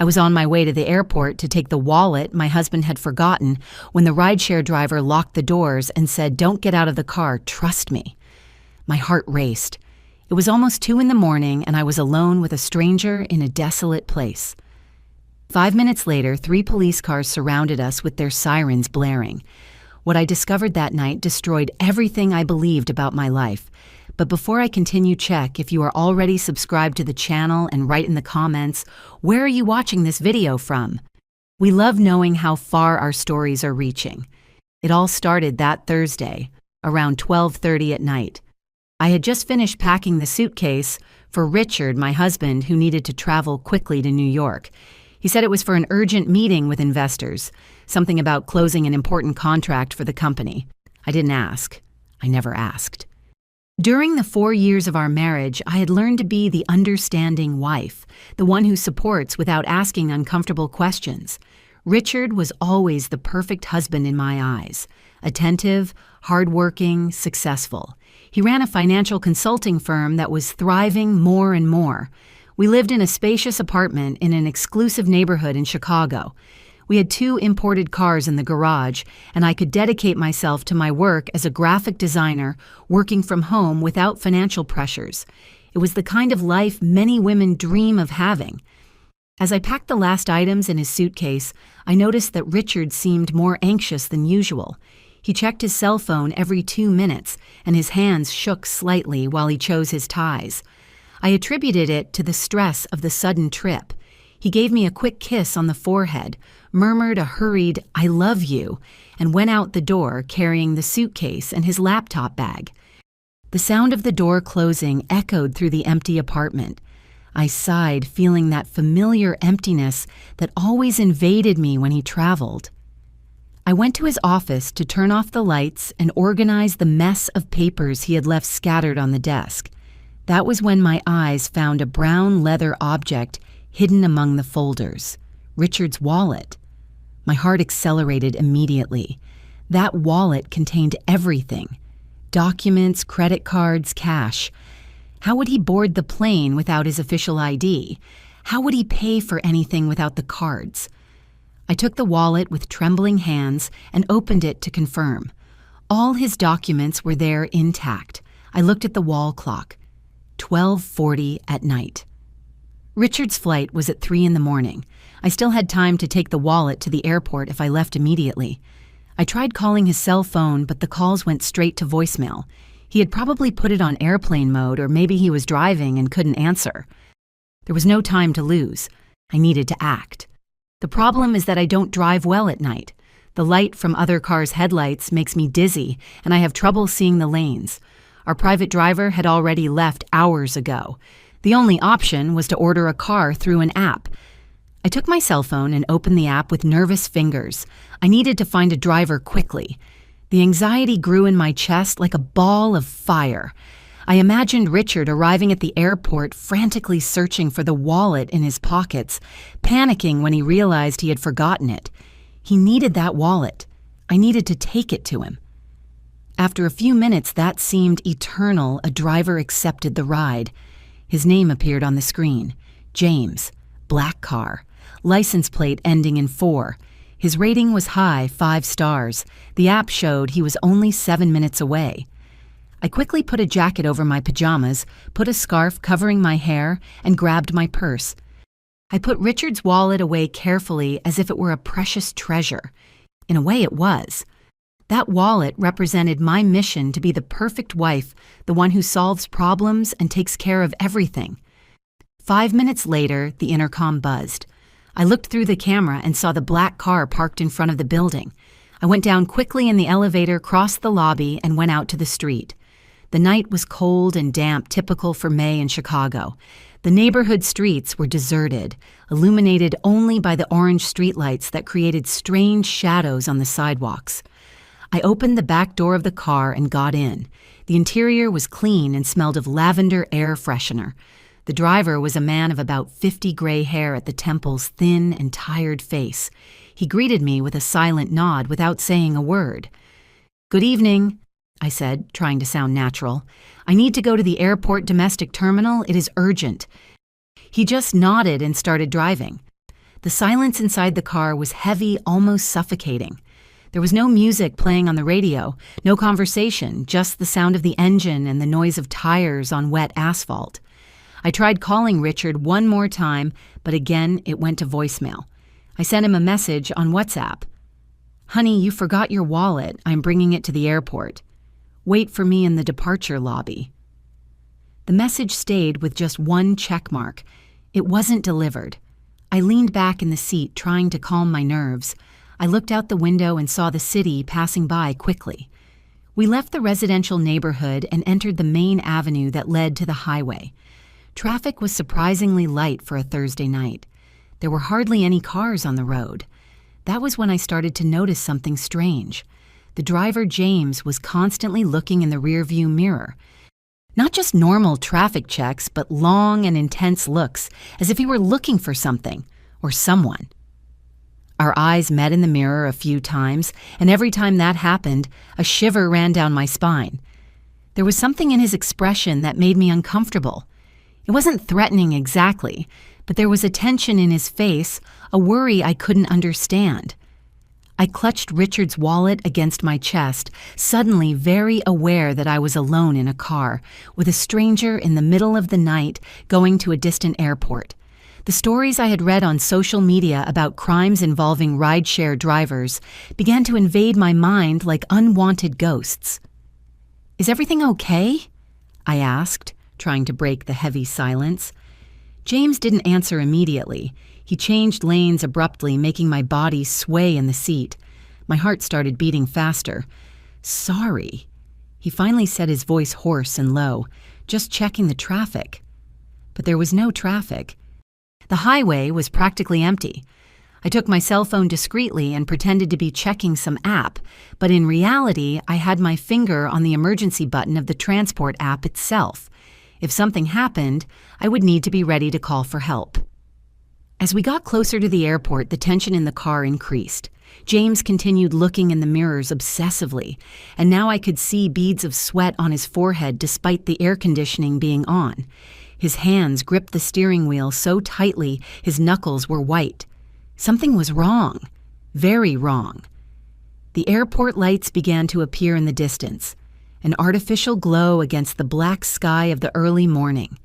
I was on my way to the airport to take the wallet my husband had forgotten when the rideshare driver locked the doors and said, "Don't get out of the car, trust me." My heart raced. It was almost 2 a.m, and I was alone with a stranger in a desolate place. 5 minutes later, 3 police cars surrounded us with their sirens blaring. What I discovered that night destroyed everything I believed about my life. But before I continue, check if you are already subscribed to the channel and write in the comments, where are you watching this video from? We love knowing how far our stories are reaching. It all started that Thursday, around 12:30 at night. I had just finished packing the suitcase for Richard, my husband, who needed to travel quickly to New York. He said it was for an urgent meeting with investors, something about closing an important contract for the company. I didn't ask. I never asked. During the 4 years of our marriage, I had learned to be the understanding wife, the one who supports without asking uncomfortable questions. Richard was always the perfect husband in my eyes, attentive, hardworking, successful. He ran a financial consulting firm that was thriving more and more. We lived in a spacious apartment in an exclusive neighborhood in Chicago. We had 2 imported cars in the garage, and I could dedicate myself to my work as a graphic designer, working from home without financial pressures. It was the kind of life many women dream of having. As I packed the last items in his suitcase, I noticed that Richard seemed more anxious than usual. He checked his cell phone every 2 minutes, and his hands shook slightly while he chose his ties. I attributed it to the stress of the sudden trip. He gave me a quick kiss on the forehead, murmured a hurried, "I love you," and went out the door carrying the suitcase and his laptop bag. The sound of the door closing echoed through the empty apartment. I sighed, feeling that familiar emptiness that always invaded me when he traveled. I went to his office to turn off the lights and organize the mess of papers he had left scattered on the desk. That was when my eyes found a brown leather object hidden among the folders, Richard's wallet. My heart accelerated immediately. That wallet contained everything: documents, credit cards, cash. How would he board the plane without his official ID? How would he pay for anything without the cards? I took the wallet with trembling hands and opened it to confirm. All his documents were there intact. I looked at the wall clock. 12:40 at night. Richard's flight was at 3 a.m. I still had time to take the wallet to the airport if I left immediately. I tried calling his cell phone, but the calls went straight to voicemail. He had probably put it on airplane mode, or maybe he was driving and couldn't answer. There was no time to lose. I needed to act. The problem is that I don't drive well at night. The light from other cars' headlights makes me dizzy, and I have trouble seeing the lanes. Our private driver had already left hours ago. The only option was to order a car through an app. I took my cell phone and opened the app with nervous fingers. I needed to find a driver quickly. The anxiety grew in my chest like a ball of fire. I imagined Richard arriving at the airport, frantically searching for the wallet in his pockets, panicking when he realized he had forgotten it. He needed that wallet. I needed to take it to him. After a few minutes that seemed eternal, a driver accepted the ride. His name appeared on the screen. James. Black car. License plate ending in 4. His rating was high, 5 stars. The app showed he was only 7 minutes away. I quickly put a jacket over my pajamas, put a scarf covering my hair, and grabbed my purse. I put Richard's wallet away carefully as if it were a precious treasure. In a way, it was. That wallet represented my mission to be the perfect wife, the one who solves problems and takes care of everything. 5 minutes later, the intercom buzzed. I looked through the camera and saw the black car parked in front of the building. I went down quickly in the elevator, crossed the lobby, and went out to the street. The night was cold and damp, typical for May in Chicago. The neighborhood streets were deserted, illuminated only by the orange streetlights that created strange shadows on the sidewalks. I opened the back door of the car and got in. The interior was clean and smelled of lavender air freshener. The driver was a man of about 50, gray hair at the temples, thin and tired face. He greeted me with a silent nod without saying a word. "Good evening," I said, trying to sound natural. "I need to go to the airport domestic terminal. It is urgent." He just nodded and started driving. The silence inside the car was heavy, almost suffocating. There was no music playing on the radio, no conversation, just the sound of the engine and the noise of tires on wet asphalt. I tried calling Richard one more time, but again it went to voicemail. I sent him a message on WhatsApp. "Honey, you forgot your wallet. I'm bringing it to the airport. Wait for me in the departure lobby." The message stayed with just one check mark. It wasn't delivered. I leaned back in the seat, trying to calm my nerves. I looked out the window and saw the city passing by quickly. We left the residential neighborhood and entered the main avenue that led to the highway. Traffic was surprisingly light for a Thursday night. There were hardly any cars on the road. That was when I started to notice something strange. The driver, James, was constantly looking in the rearview mirror. Not just normal traffic checks, but long and intense looks, as if he were looking for something or someone. Our eyes met in the mirror a few times, and every time that happened, a shiver ran down my spine. There was something in his expression that made me uncomfortable. It wasn't threatening exactly, but there was a tension in his face, a worry I couldn't understand. I clutched Richard's wallet against my chest, suddenly very aware that I was alone in a car, with a stranger in the middle of the night going to a distant airport. The stories I had read on social media about crimes involving rideshare drivers began to invade my mind like unwanted ghosts. "Is everything okay?" I asked, trying to break the heavy silence. James didn't answer immediately. He changed lanes abruptly, making my body sway in the seat. My heart started beating faster. "Sorry." He finally said, his voice hoarse and low, "Just checking the traffic." But there was no traffic. The highway was practically empty. I took my cell phone discreetly and pretended to be checking some app, but in reality, I had my finger on the emergency button of the transport app itself. If something happened, I would need to be ready to call for help. As we got closer to the airport, the tension in the car increased. James continued looking in the mirrors obsessively, and now I could see beads of sweat on his forehead despite the air conditioning being on. His hands gripped the steering wheel so tightly his knuckles were white. Something was wrong. Very wrong. The airport lights began to appear in the distance, an artificial glow against the black sky of the early morning.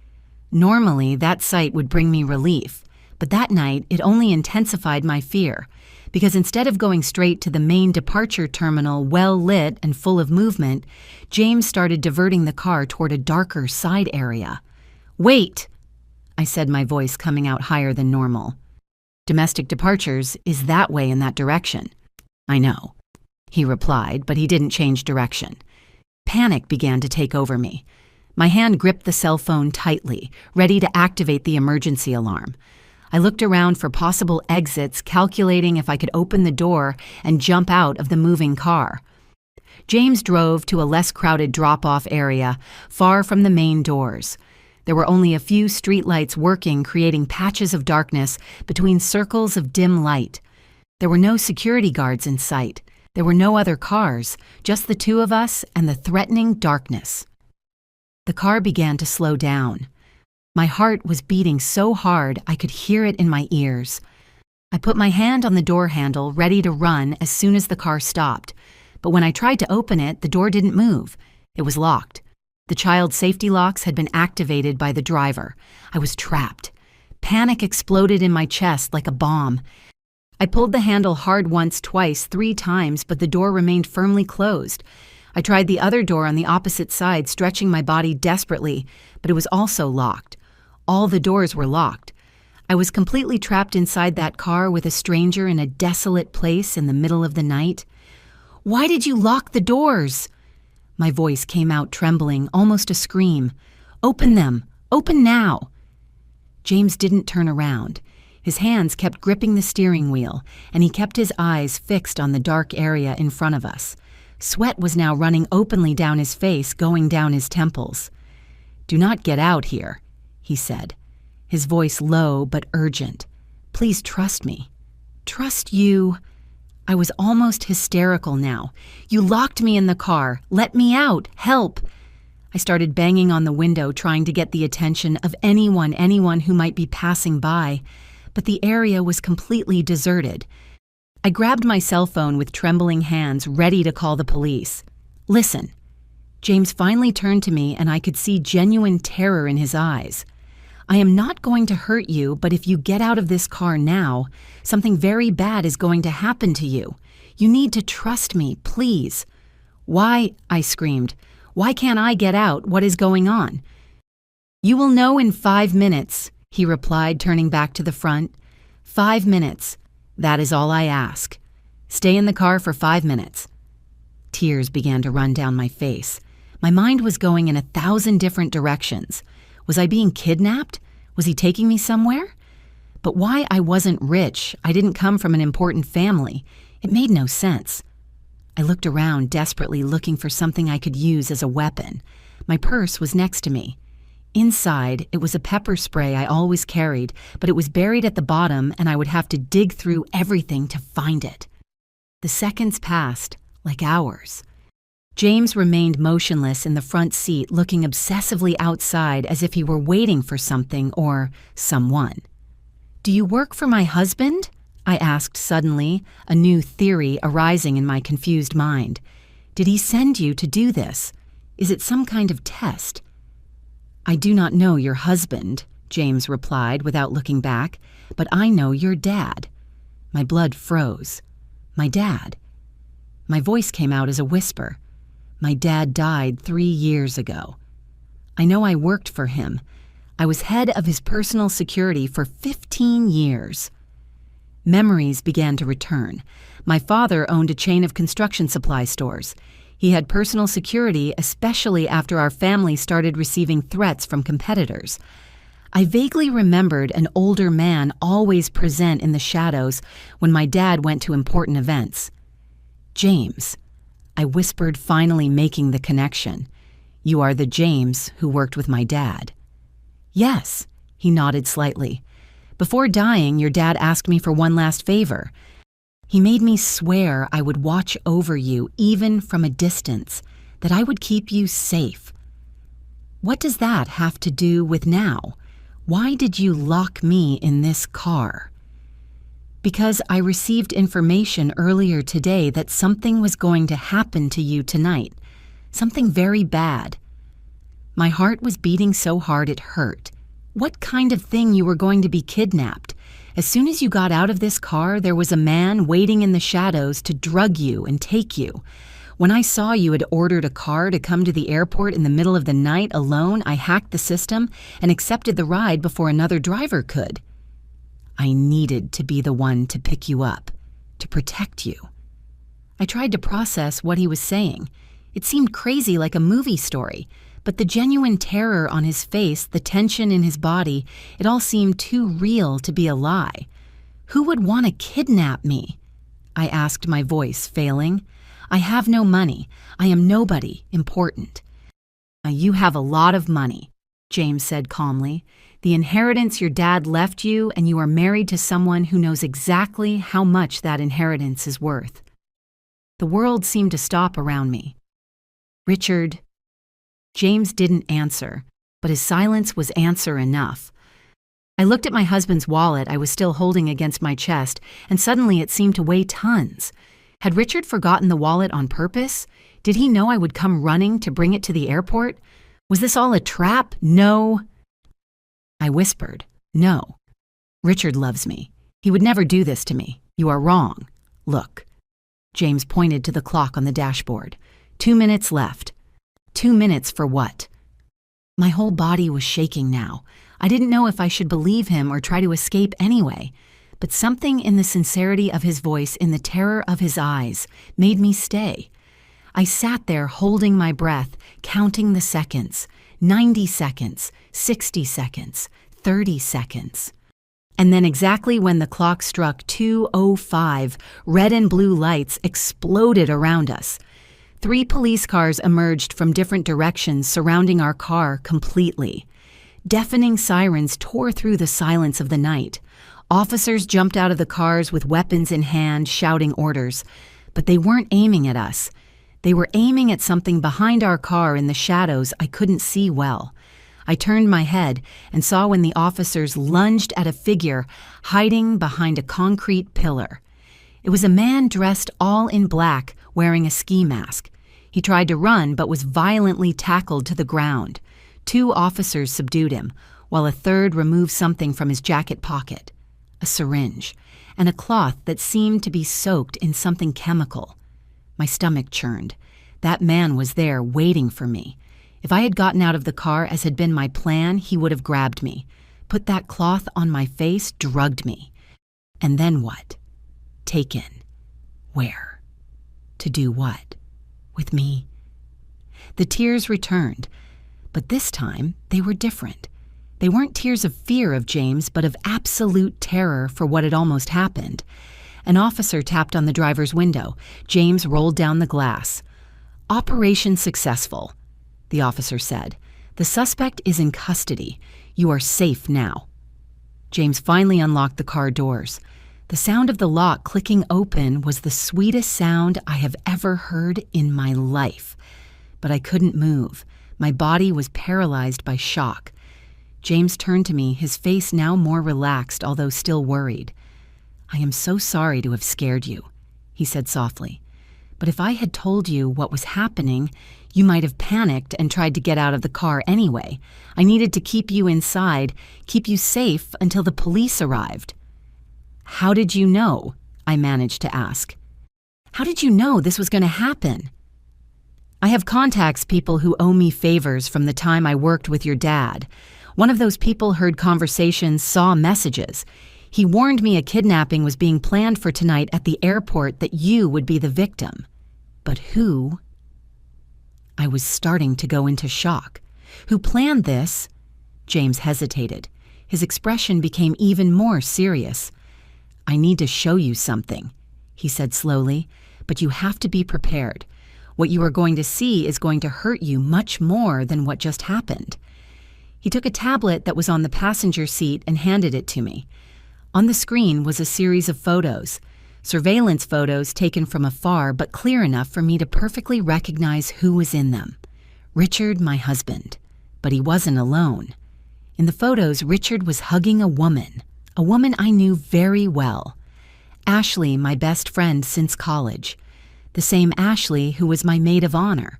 Normally, that sight would bring me relief, but that night it only intensified my fear, because instead of going straight to the main departure terminal well lit and full of movement, James started diverting the car toward a darker side area. "Wait!" I said, my voice coming out higher than normal. "Domestic departures is that way in that direction." "I know," he replied, but he didn't change direction. Panic began to take over me. My hand gripped the cell phone tightly, ready to activate the emergency alarm. I looked around for possible exits, calculating if I could open the door and jump out of the moving car. James drove to a less crowded drop-off area, far from the main doors. There were only a few streetlights working, creating patches of darkness between circles of dim light. There were no security guards in sight. There were no other cars, just the two of us and the threatening darkness. The car began to slow down. My heart was beating so hard I could hear it in my ears. I put my hand on the door handle, ready to run as soon as the car stopped. But when I tried to open it, the door didn't move. It was locked. The child safety locks had been activated by the driver. I was trapped. Panic exploded in my chest like a bomb. I pulled the handle hard once, twice, 3 times, but the door remained firmly closed. I tried the other door on the opposite side, stretching my body desperately, but it was also locked. All the doors were locked. I was completely trapped inside that car with a stranger in a desolate place in the middle of the night. "Why did you lock the doors?" My voice came out trembling, almost a scream. "Open them! Open now!" James didn't turn around. His hands kept gripping the steering wheel, and he kept his eyes fixed on the dark area in front of us. Sweat was now running openly down his face, going down his temples. "Do not get out here," he said, his voice low but urgent. "Please trust me." "Trust you?" I was almost hysterical now. "You locked me in the car. Let me out. Help." I started banging on the window, trying to get the attention of anyone who might be passing by. but the area was completely deserted. I grabbed my cell phone with trembling hands, ready to call the police. "Listen." James finally turned to me, and I could see genuine terror in his eyes. "I am not going to hurt you, but if you get out of this car now, something very bad is going to happen to you. You need to trust me, please." "Why?" I screamed. "Why can't I get out? What is going on?" "You will know in 5 minutes," he replied, turning back to the front. 5 minutes. That is all I ask. Stay in the car for 5 minutes. Tears began to run down my face. My mind was going in 1,000 different directions. Was I being kidnapped? Was he taking me somewhere? But why I wasn't rich? I didn't come from an important family. It made no sense. I looked around, desperately looking for something I could use as a weapon. My purse was next to me. Inside, it was a pepper spray I always carried, but it was buried at the bottom and I would have to dig through everything to find it. The seconds passed, like hours. James remained motionless in the front seat, looking obsessively outside as if he were waiting for something or someone. "Do you work for my husband?" I asked suddenly, a new theory arising in my confused mind. "Did he send you to do this? Is it some kind of test?" "I do not know your husband," James replied without looking back, "but I know your dad." My blood froze. My dad. My voice came out as a whisper. My dad died 3 years ago. I know I worked for him. I was head of his personal security for 15 years. Memories began to return. My father owned a chain of construction supply stores. He had personal security, especially after our family started receiving threats from competitors. I vaguely remembered an older man always present in the shadows when my dad went to important events. "James," I whispered, finally making the connection. "You are the James who worked with my dad." "Yes," he nodded slightly. "Before dying, your dad asked me for one last favor. He made me swear I would watch over you, even from a distance, that I would keep you safe." "What does that have to do with now? Why did you lock me in this car?" "Because I received information earlier today that something was going to happen to you tonight. Something very bad." My heart was beating so hard it hurt. "What kind of thing you were going to be kidnapped? As soon as you got out of this car, there was a man waiting in the shadows to drug you and take you. When I saw you had ordered a car to come to the airport in the middle of the night alone, I hacked the system and accepted the ride before another driver could. I needed to be the one to pick you up, to protect you." I tried to process what he was saying. It seemed crazy, like a movie story, but the genuine terror on his face, the tension in his body, it all seemed too real to be a lie. "Who would want to kidnap me?" I asked, my voice failing. "I have no money. I am nobody important." "You have a lot of money," James said calmly. "The inheritance your dad left you, and you are married to someone who knows exactly how much that inheritance is worth." The world seemed to stop around me. "Richard." James didn't answer, but his silence was answer enough. I looked at my husband's wallet I was still holding against my chest, and suddenly it seemed to weigh tons. Had Richard forgotten the wallet on purpose? Did he know I would come running to bring it to the airport? Was this all a trap? No. I whispered, "No. Richard loves me. He would never do this to me. You are wrong. Look." James pointed to the clock on the dashboard. 2 minutes left. 2 minutes for what? My whole body was shaking now. I didn't know if I should believe him or try to escape anyway, but something in the sincerity of his voice, in the terror of his eyes, made me stay. I sat there holding my breath, counting the seconds. 90 seconds, 60 seconds, 30 seconds. And then exactly when the clock struck 2:05, red and blue lights exploded around us. 3 police cars emerged from different directions, surrounding our car completely. Deafening sirens tore through the silence of the night. Officers jumped out of the cars with weapons in hand, shouting orders. But they weren't aiming at us. They were aiming at something behind our car in the shadows I couldn't see well. I turned my head and saw when the officers lunged at a figure hiding behind a concrete pillar. It was a man dressed all in black, wearing a ski mask. He tried to run but was violently tackled to the ground. 2 officers subdued him, while a third removed something from his jacket pocket, a syringe, and a cloth that seemed to be soaked in something chemical. My stomach churned. That man was there waiting for me. If I had gotten out of the car as had been my plan, he would have grabbed me, put that cloth on my face, drugged me. And then what? Taken. Where? To do what? With me? The tears returned, but this time they were different. They weren't tears of fear of James, but of absolute terror for what had almost happened. An officer tapped on the driver's window. James rolled down the glass. "Operation successful," the officer said. "The suspect is in custody. You are safe now." James finally unlocked the car doors. The sound of the lock clicking open was the sweetest sound I have ever heard in my life. But I couldn't move. My body was paralyzed by shock. James turned to me, his face now more relaxed, although still worried. "I am so sorry to have scared you," he said softly. "But if I had told you what was happening, you might have panicked and tried to get out of the car anyway. I needed to keep you inside, keep you safe until the police arrived." "How did you know?" I managed to ask. "How did you know this was going to happen?" "I have contacts, people who owe me favors from the time I worked with your dad. One of those people heard conversations, saw messages. He warned me a kidnapping was being planned for tonight at the airport, that you would be the victim. But who?" I was starting to go into shock. "Who planned this?" James hesitated. His expression became even more serious. "I need to show you something," he said slowly, "but you have to be prepared. What you are going to see is going to hurt you much more than what just happened." He took a tablet that was on the passenger seat and handed it to me. On the screen was a series of photos, surveillance photos taken from afar but clear enough for me to perfectly recognize who was in them. Richard, my husband. But he wasn't alone. In the photos, Richard was hugging a woman I knew very well. Ashley, my best friend since college. The same Ashley who was my maid of honor.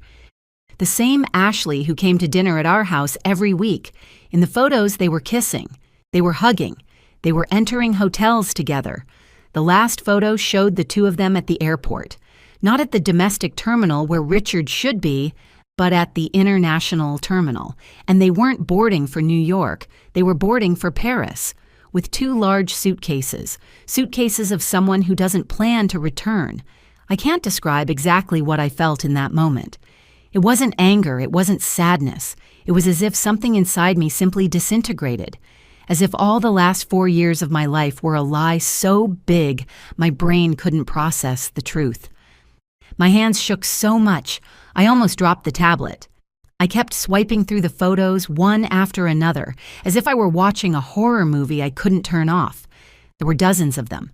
The same Ashley who came to dinner at our house every week. In the photos, they were kissing. They were hugging. They were entering hotels together. The last photo showed the 2 of them at the airport. Not at the domestic terminal where Richard should be, but at the international terminal. And they weren't boarding for New York. They were boarding for Paris. With 2 large suitcases. Suitcases of someone who doesn't plan to return. I can't describe exactly what I felt in that moment. It wasn't anger, it wasn't sadness. It was as if something inside me simply disintegrated. As if all the last 4 years of my life were a lie so big my brain couldn't process the truth. My hands shook so much, I almost dropped the tablet. I kept swiping through the photos one after another, as if I were watching a horror movie I couldn't turn off. There were dozens of them.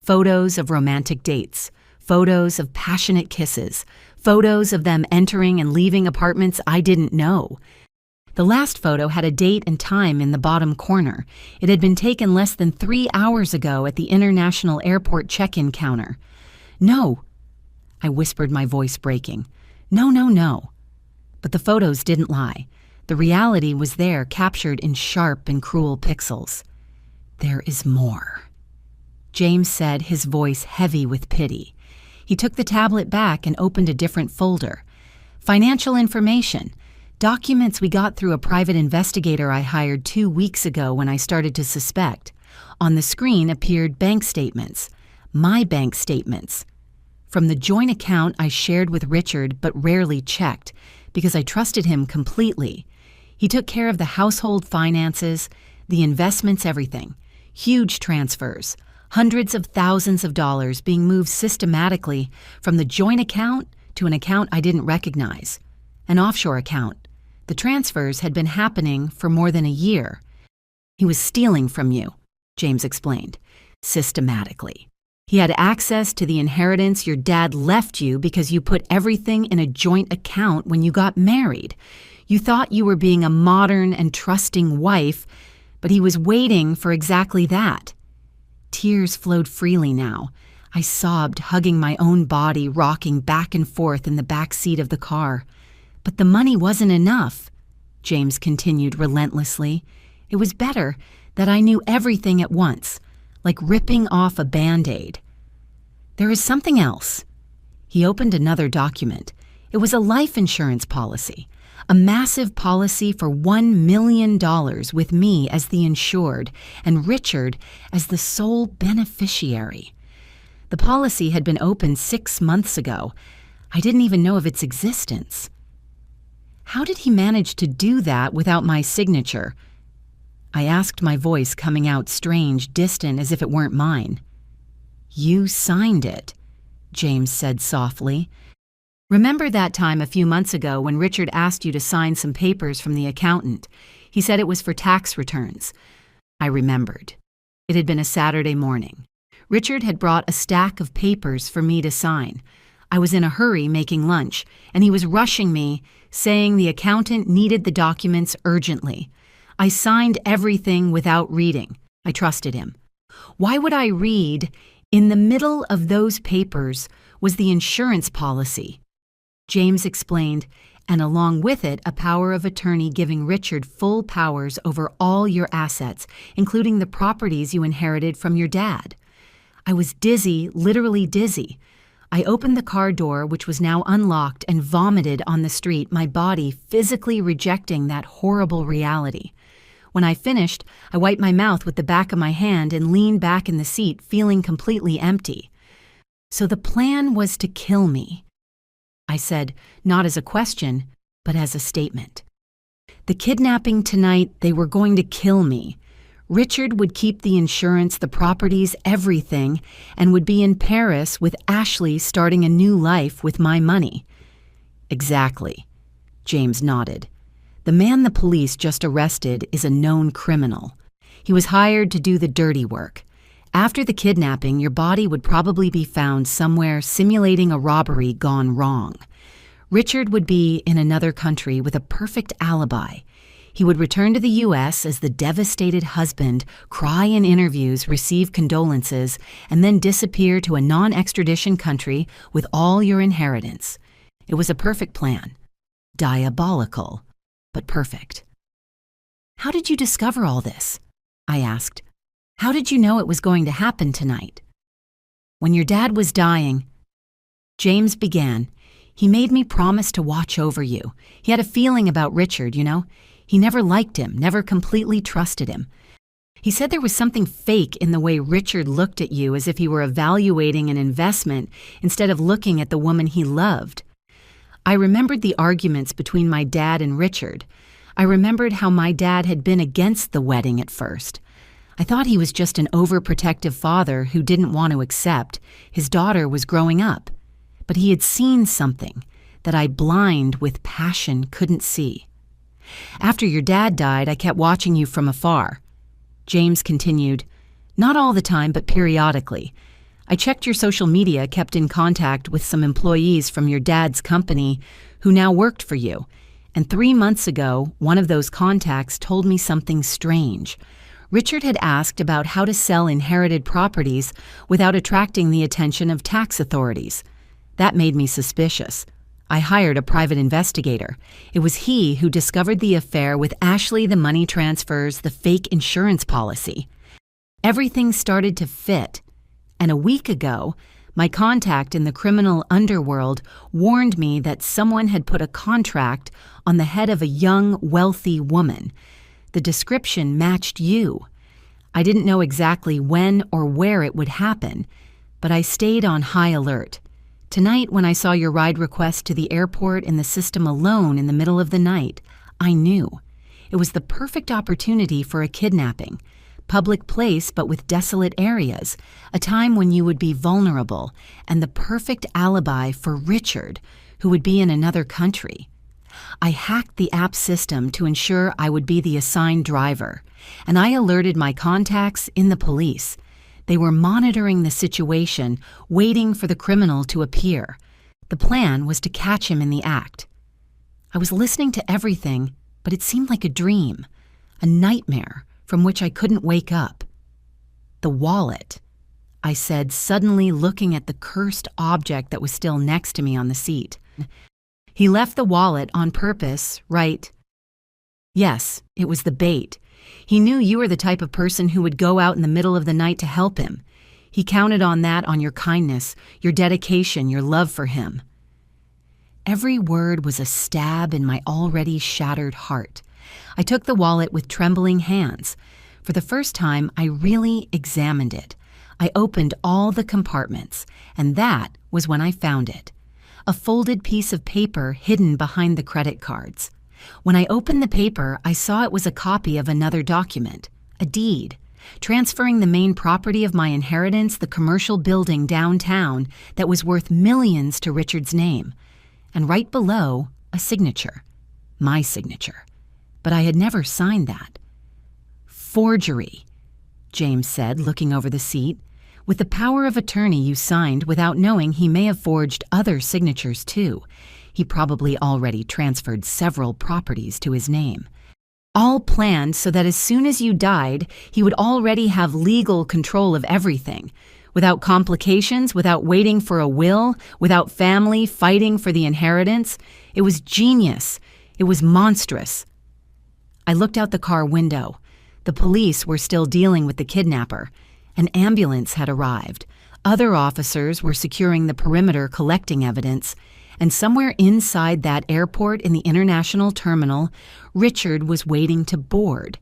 Photos of romantic dates. Photos of passionate kisses. Photos of them entering and leaving apartments I didn't know. The last photo had a date and time in the bottom corner. It had been taken less than 3 hours ago at the international airport check-in counter. "No," I whispered, my voice breaking. "No, no, no." But the photos didn't lie. The reality was there, captured in sharp and cruel pixels. "There is more," James said, his voice heavy with pity. He took the tablet back and opened a different folder. "Financial information. Documents we got through a private investigator I hired 2 weeks ago when I started to suspect. On the screen appeared bank statements. My bank statements. From the joint account I shared with Richard but rarely checked, because I trusted him completely. He took care of the household finances, the investments, everything. Huge transfers. Hundreds of thousands of dollars being moved systematically from the joint account to an account I didn't recognize. An offshore account. The transfers had been happening for more than a year. He was stealing from you," James explained, "systematically. He had access to the inheritance your dad left you because you put everything in a joint account when you got married. You thought you were being a modern and trusting wife, but he was waiting for exactly that. Tears flowed freely now. I sobbed, hugging my own body, rocking back and forth in the back seat of the car. But the money wasn't enough, James continued relentlessly. It was better that I knew everything at once, like ripping off a Band-Aid. There is something else. He opened another document. It was a life insurance policy, a massive policy for $1 million with me as the insured and Richard as the sole beneficiary. The policy had been opened 6 months ago. I didn't even know of its existence. How did he manage to do that without my signature? I asked, my voice coming out strange, distant, as if it weren't mine. You signed it, James said softly. Remember that time a few months ago when Richard asked you to sign some papers from the accountant? He said it was for tax returns. I remembered. It had been a Saturday morning. Richard had brought a stack of papers for me to sign. I was in a hurry making lunch, and he was rushing me, saying the accountant needed the documents urgently. I signed everything without reading. I trusted him. Why would I read? In the middle of those papers was the insurance policy. James explained, and along with it, a power of attorney giving Richard full powers over all your assets, including the properties you inherited from your dad. I was dizzy, literally dizzy. I opened the car door, which was now unlocked, and vomited on the street, my body physically rejecting that horrible reality. When I finished, I wiped my mouth with the back of my hand and leaned back in the seat, feeling completely empty. So the plan was to kill me, I said, not as a question, but as a statement. The kidnapping tonight, they were going to kill me. Richard would keep the insurance, the properties, everything, and would be in Paris with Ashley starting a new life with my money. Exactly. James nodded. The man the police just arrested is a known criminal. He was hired to do the dirty work. After the kidnapping, your body would probably be found somewhere simulating a robbery gone wrong. Richard would be in another country with a perfect alibi. He would return to the U.S. as the devastated husband, cry in interviews, receive condolences, and then disappear to a non-extradition country with all your inheritance. It was a perfect plan. Diabolical, but perfect. How did you discover all this? I asked. How did you know it was going to happen tonight? When your dad was dying, James began. He made me promise to watch over you. He had a feeling about Richard, you know. He never liked him, never completely trusted him. He said there was something fake in the way Richard looked at you, as if he were evaluating an investment instead of looking at the woman he loved. I remembered the arguments between my dad and Richard. I remembered how my dad had been against the wedding at first. I thought he was just an overprotective father who didn't want to accept his daughter was growing up. But he had seen something that I, blind with passion, couldn't see. After your dad died, I kept watching you from afar. James continued, not all the time, but periodically. I checked your social media, kept in contact with some employees from your dad's company who now worked for you. And 3 months ago, one of those contacts told me something strange. Richard had asked about how to sell inherited properties without attracting the attention of tax authorities. That made me suspicious. I hired a private investigator. It was he who discovered the affair with Ashley, the money transfers, the fake insurance policy. Everything started to fit. And a week ago, my contact in the criminal underworld warned me that someone had put a contract on the head of a young, wealthy woman. The description matched you. I didn't know exactly when or where it would happen, but I stayed on high alert. Tonight, when I saw your ride request to the airport in the system alone in the middle of the night, I knew. It was the perfect opportunity for a kidnapping. Public place, but with desolate areas, a time when you would be vulnerable, and the perfect alibi for Richard, who would be in another country. I hacked the app system to ensure I would be the assigned driver, and I alerted my contacts in the police. They were monitoring the situation, waiting for the criminal to appear. The plan was to catch him in the act. I was listening to everything, but it seemed like a dream, a nightmare from which I couldn't wake up. "The wallet," I said, suddenly looking at the cursed object that was still next to me on the seat. "He left the wallet on purpose, right?" "Yes, it was the bait. He knew you were the type of person who would go out in the middle of the night to help him. He counted on that, on your kindness, your dedication, your love for him." Every word was a stab in my already shattered heart. I took the wallet with trembling hands. For the first time, I really examined it. I opened all the compartments, and that was when I found it. A folded piece of paper hidden behind the credit cards. When I opened the paper, I saw it was a copy of another document, a deed, transferring the main property of my inheritance, the commercial building downtown that was worth millions, to Richard's name. And right below, a signature. My signature. But I had never signed that. "Forgery," James said, looking over the seat. "With the power of attorney you signed without knowing he may have forged other signatures too. He probably already transferred several properties to his name. All planned so that as soon as you died, he would already have legal control of everything. Without complications, without waiting for a will, without family fighting for the inheritance. It was genius. It was monstrous." I looked out the car window. The police were still dealing with the kidnapper. An ambulance had arrived. Other officers were securing the perimeter, collecting evidence. And somewhere inside that airport in the international terminal, Richard was waiting to board.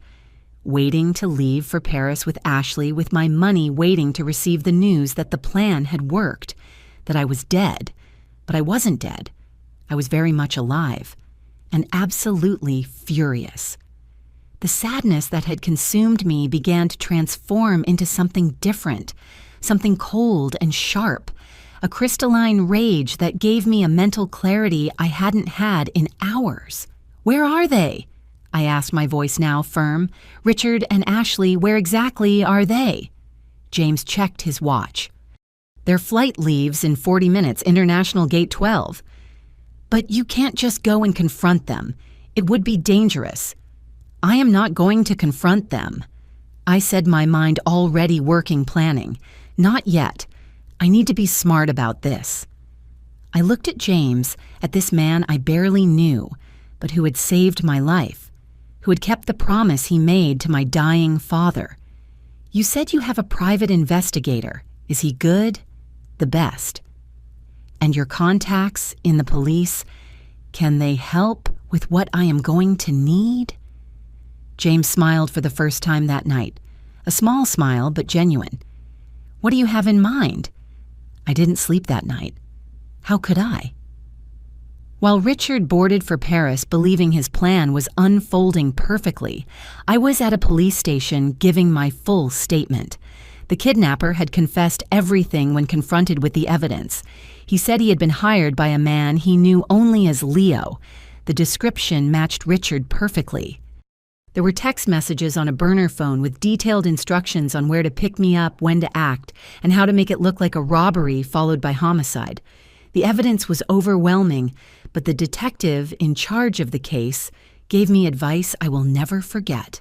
Waiting to leave for Paris with Ashley, with my money waiting to receive the news that the plan had worked, that I was dead. But I wasn't dead. I was very much alive, and absolutely furious. The sadness that had consumed me began to transform into something different, something cold and sharp, a crystalline rage that gave me a mental clarity I hadn't had in hours. "Where are they?" I asked, my voice now firm. "Richard and Ashley, where exactly are they?" James checked his watch. "Their flight leaves in 40 minutes, International Gate 12. "But you can't just go and confront them. It would be dangerous." "I am not going to confront them," I said, my mind already working, planning. "Not yet. I need to be smart about this." I looked at James, at this man I barely knew, but who had saved my life, who had kept the promise he made to my dying father. "You said you have a private investigator. Is he good?" "The best." "And your contacts in the police, can they help with what I am going to need?" James smiled for the first time that night. A small smile, but genuine. "What do you have in mind?" I didn't sleep that night. How could I? While Richard boarded for Paris, believing his plan was unfolding perfectly, I was at a police station giving my full statement. The kidnapper had confessed everything when confronted with the evidence. He said he had been hired by a man he knew only as Leo. The description matched Richard perfectly. There were text messages on a burner phone with detailed instructions on where to pick me up, when to act, and how to make it look like a robbery followed by homicide. The evidence was overwhelming, but the detective in charge of the case gave me advice I will never forget.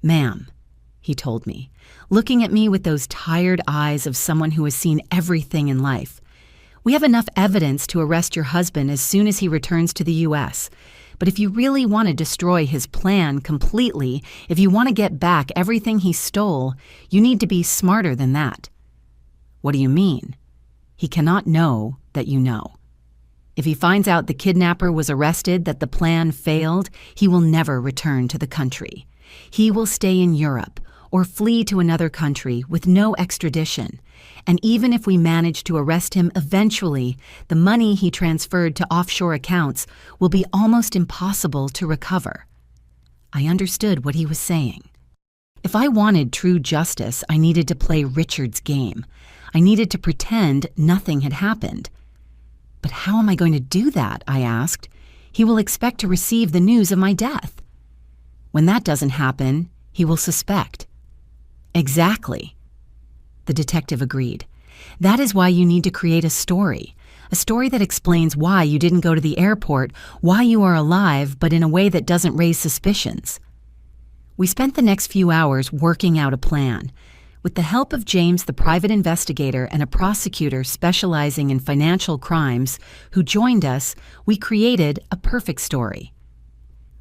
"Ma'am," he told me, looking at me with those tired eyes of someone who has seen everything in life, "we have enough evidence to arrest your husband as soon as he returns to the U.S., but if you really want to destroy his plan completely, if you want to get back everything he stole, you need to be smarter than that." "What do you mean?" "He cannot know that you know. If he finds out the kidnapper was arrested, that the plan failed, he will never return to the country. He will stay in Europe or flee to another country with no extradition. And even if we manage to arrest him eventually, the money he transferred to offshore accounts will be almost impossible to recover." I understood what he was saying. If I wanted true justice, I needed to play Richard's game. I needed to pretend nothing had happened. "But how am I going to do that?" I asked. "He will expect to receive the news of my death." "When that doesn't happen, he will suspect." "Exactly." the detective agreed. That is why you need to create a story that explains why you didn't go to the airport, why you are alive, but in a way that doesn't raise suspicions. We spent the next few hours working out a plan. With the help of James, the private investigator, and a prosecutor specializing in financial crimes who joined us, we created a perfect story.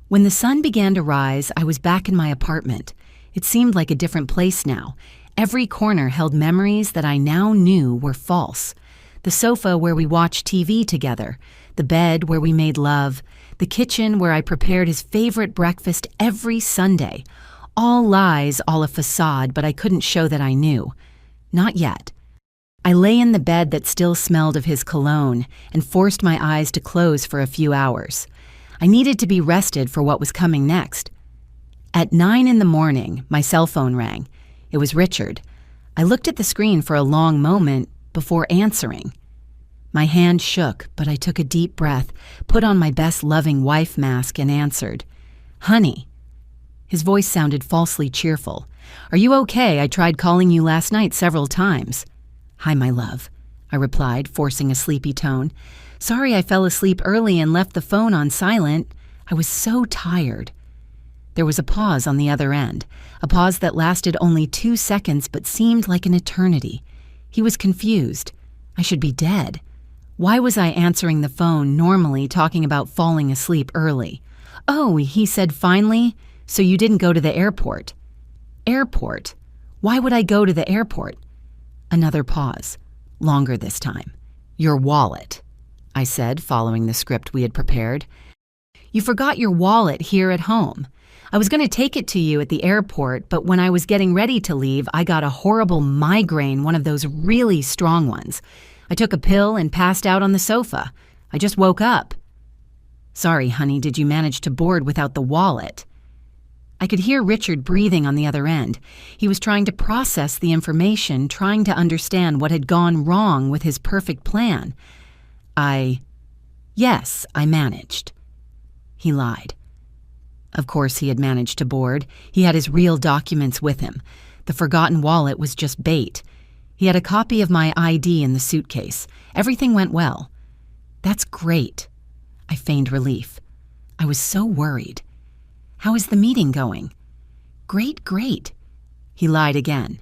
When the sun began to rise, I was back in my apartment. It seemed like a different place now. Every corner held memories that I now knew were false. The sofa where we watched TV together, the bed where we made love, the kitchen where I prepared his favorite breakfast every Sunday. All lies, all a facade, but I couldn't show that I knew. Not yet. I lay in the bed that still smelled of his cologne and forced my eyes to close for a few hours. I needed to be rested for what was coming next. At 9 in the morning, my cell phone rang. It was Richard. I looked at the screen for a long moment before answering. My hand shook, but I took a deep breath, put on my best loving wife mask, and answered. "Honey." His voice sounded falsely cheerful. "Are you okay? I tried calling you last night several times." "Hi, my love," I replied, forcing a sleepy tone. "Sorry I fell asleep early and left the phone on silent. I was so tired." There was a pause on the other end, a pause that lasted only 2 seconds but seemed like an eternity. He was confused. I should be dead. Why was I answering the phone, normally talking about falling asleep early? "Oh," he said finally, "so you didn't go to the airport." "Airport? Why would I go to the airport?" Another pause, longer this time. "Your wallet," I said, following the script we had prepared. "You forgot your wallet here at home. I was going to take it to you at the airport, but when I was getting ready to leave, I got a horrible migraine, one of those really strong ones. I took a pill and passed out on the sofa. I just woke up." "Sorry, honey, did you manage to board without the wallet?" I could hear Richard breathing on the other end. He was trying to process the information, trying to understand what had gone wrong with his perfect plan. Yes, I managed." He lied. Of course he had managed to board. He had his real documents with him. The forgotten wallet was just bait. He had a copy of my ID in the suitcase. Everything went well. "That's great." I feigned relief. I was so worried. "How is the meeting going?" "Great, great." He lied again.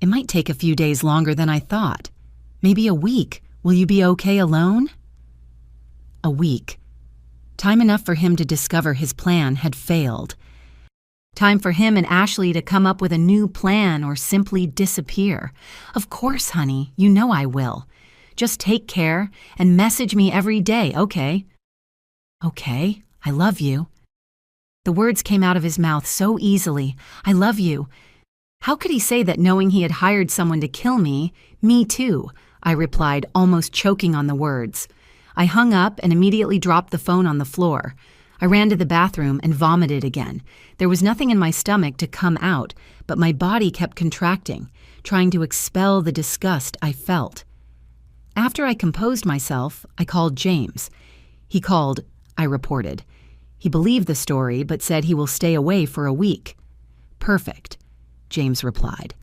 "It might take a few days longer than I thought. Maybe a week. Will you be okay alone?" A week. Time enough for him to discover his plan had failed. Time for him and Ashley to come up with a new plan or simply disappear. "Of course, honey, you know I will. Just take care and message me every day, okay?" "Okay, I love you." The words came out of his mouth so easily. "I love you." How could he say that knowing he had hired someone to kill me? "Me too," I replied, almost choking on the words. I hung up and immediately dropped the phone on the floor. I ran to the bathroom and vomited again. There was nothing in my stomach to come out, but my body kept contracting, trying to expel the disgust I felt. After I composed myself, I called James. He called, I reported. He believed the story, but said he will stay away for a week. "Perfect," James replied.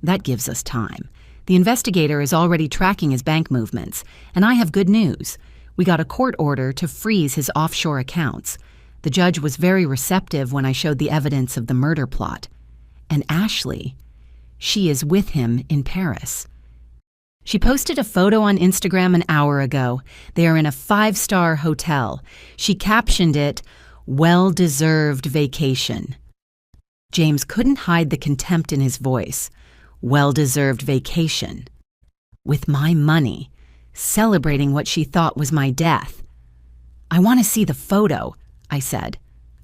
"That gives us time. The investigator is already tracking his bank movements, and I have good news. We got a court order to freeze his offshore accounts. The judge was very receptive when I showed the evidence of the murder plot. And Ashley, she is with him in Paris. She posted a photo on Instagram an hour ago. They are in a 5-star hotel. She captioned it, "Well-deserved vacation." James couldn't hide the contempt in his voice. Well-deserved vacation. With my money. Celebrating what she thought was my death. "I want to see the photo," I said.